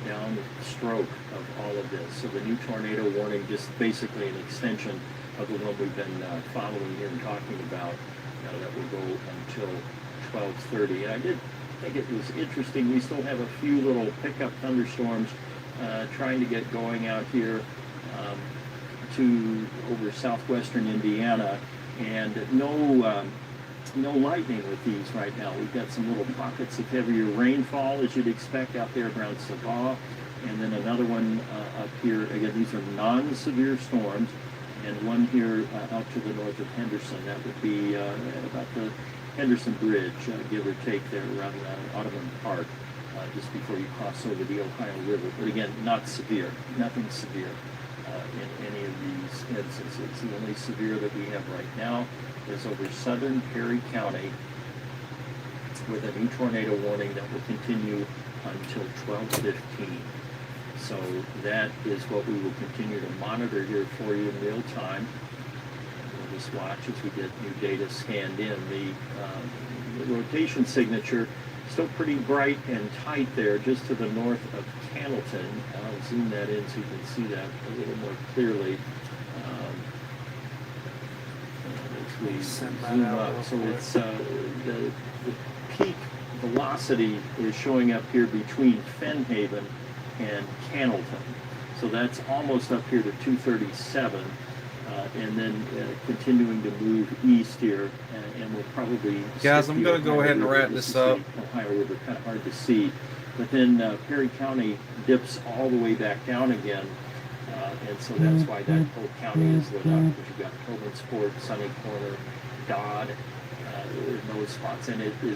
downstroke of all of this. So the new tornado warning, just basically an extension of the one we've been following here and talking about, that will go until 12:30. And I did think it was interesting. We still have a few little pickup thunderstorms trying to get going out here to over southwestern Indiana, and no No lightning with these right now. We've got some little pockets of heavier rainfall, as you'd expect out there around Sabah. And then another one up here. Again, these are non-severe storms. And one here out to the north of Henderson. That would be about the Henderson Bridge, give or take there around Audubon Park, just before you cross over the Ohio River. But again, not severe. Nothing severe in any of these instances. The only severe that we have right now is over southern Perry County with a new tornado warning that will continue until 12:15. So that is what we will continue to monitor here for you in real time. We'll just watch as we get new data scanned in. The rotation signature still pretty bright and tight there just to the north of Cannleton. I'll zoom that in so you can see that a little more clearly. As we zoom up, so it's the peak velocity is showing up here between Fenhaven and Cannleton. So that's almost up here to 237, and then continuing to move east here, and we'll probably... Guys, I'm going to go ahead and wrap this up. Ohio River, kind of hard to see. But then Perry County dips all the way back down again, and so that's why that whole county is lit up. Because you've got Coleman Sport, Sunny Corner, Dodd, in those spots. And it is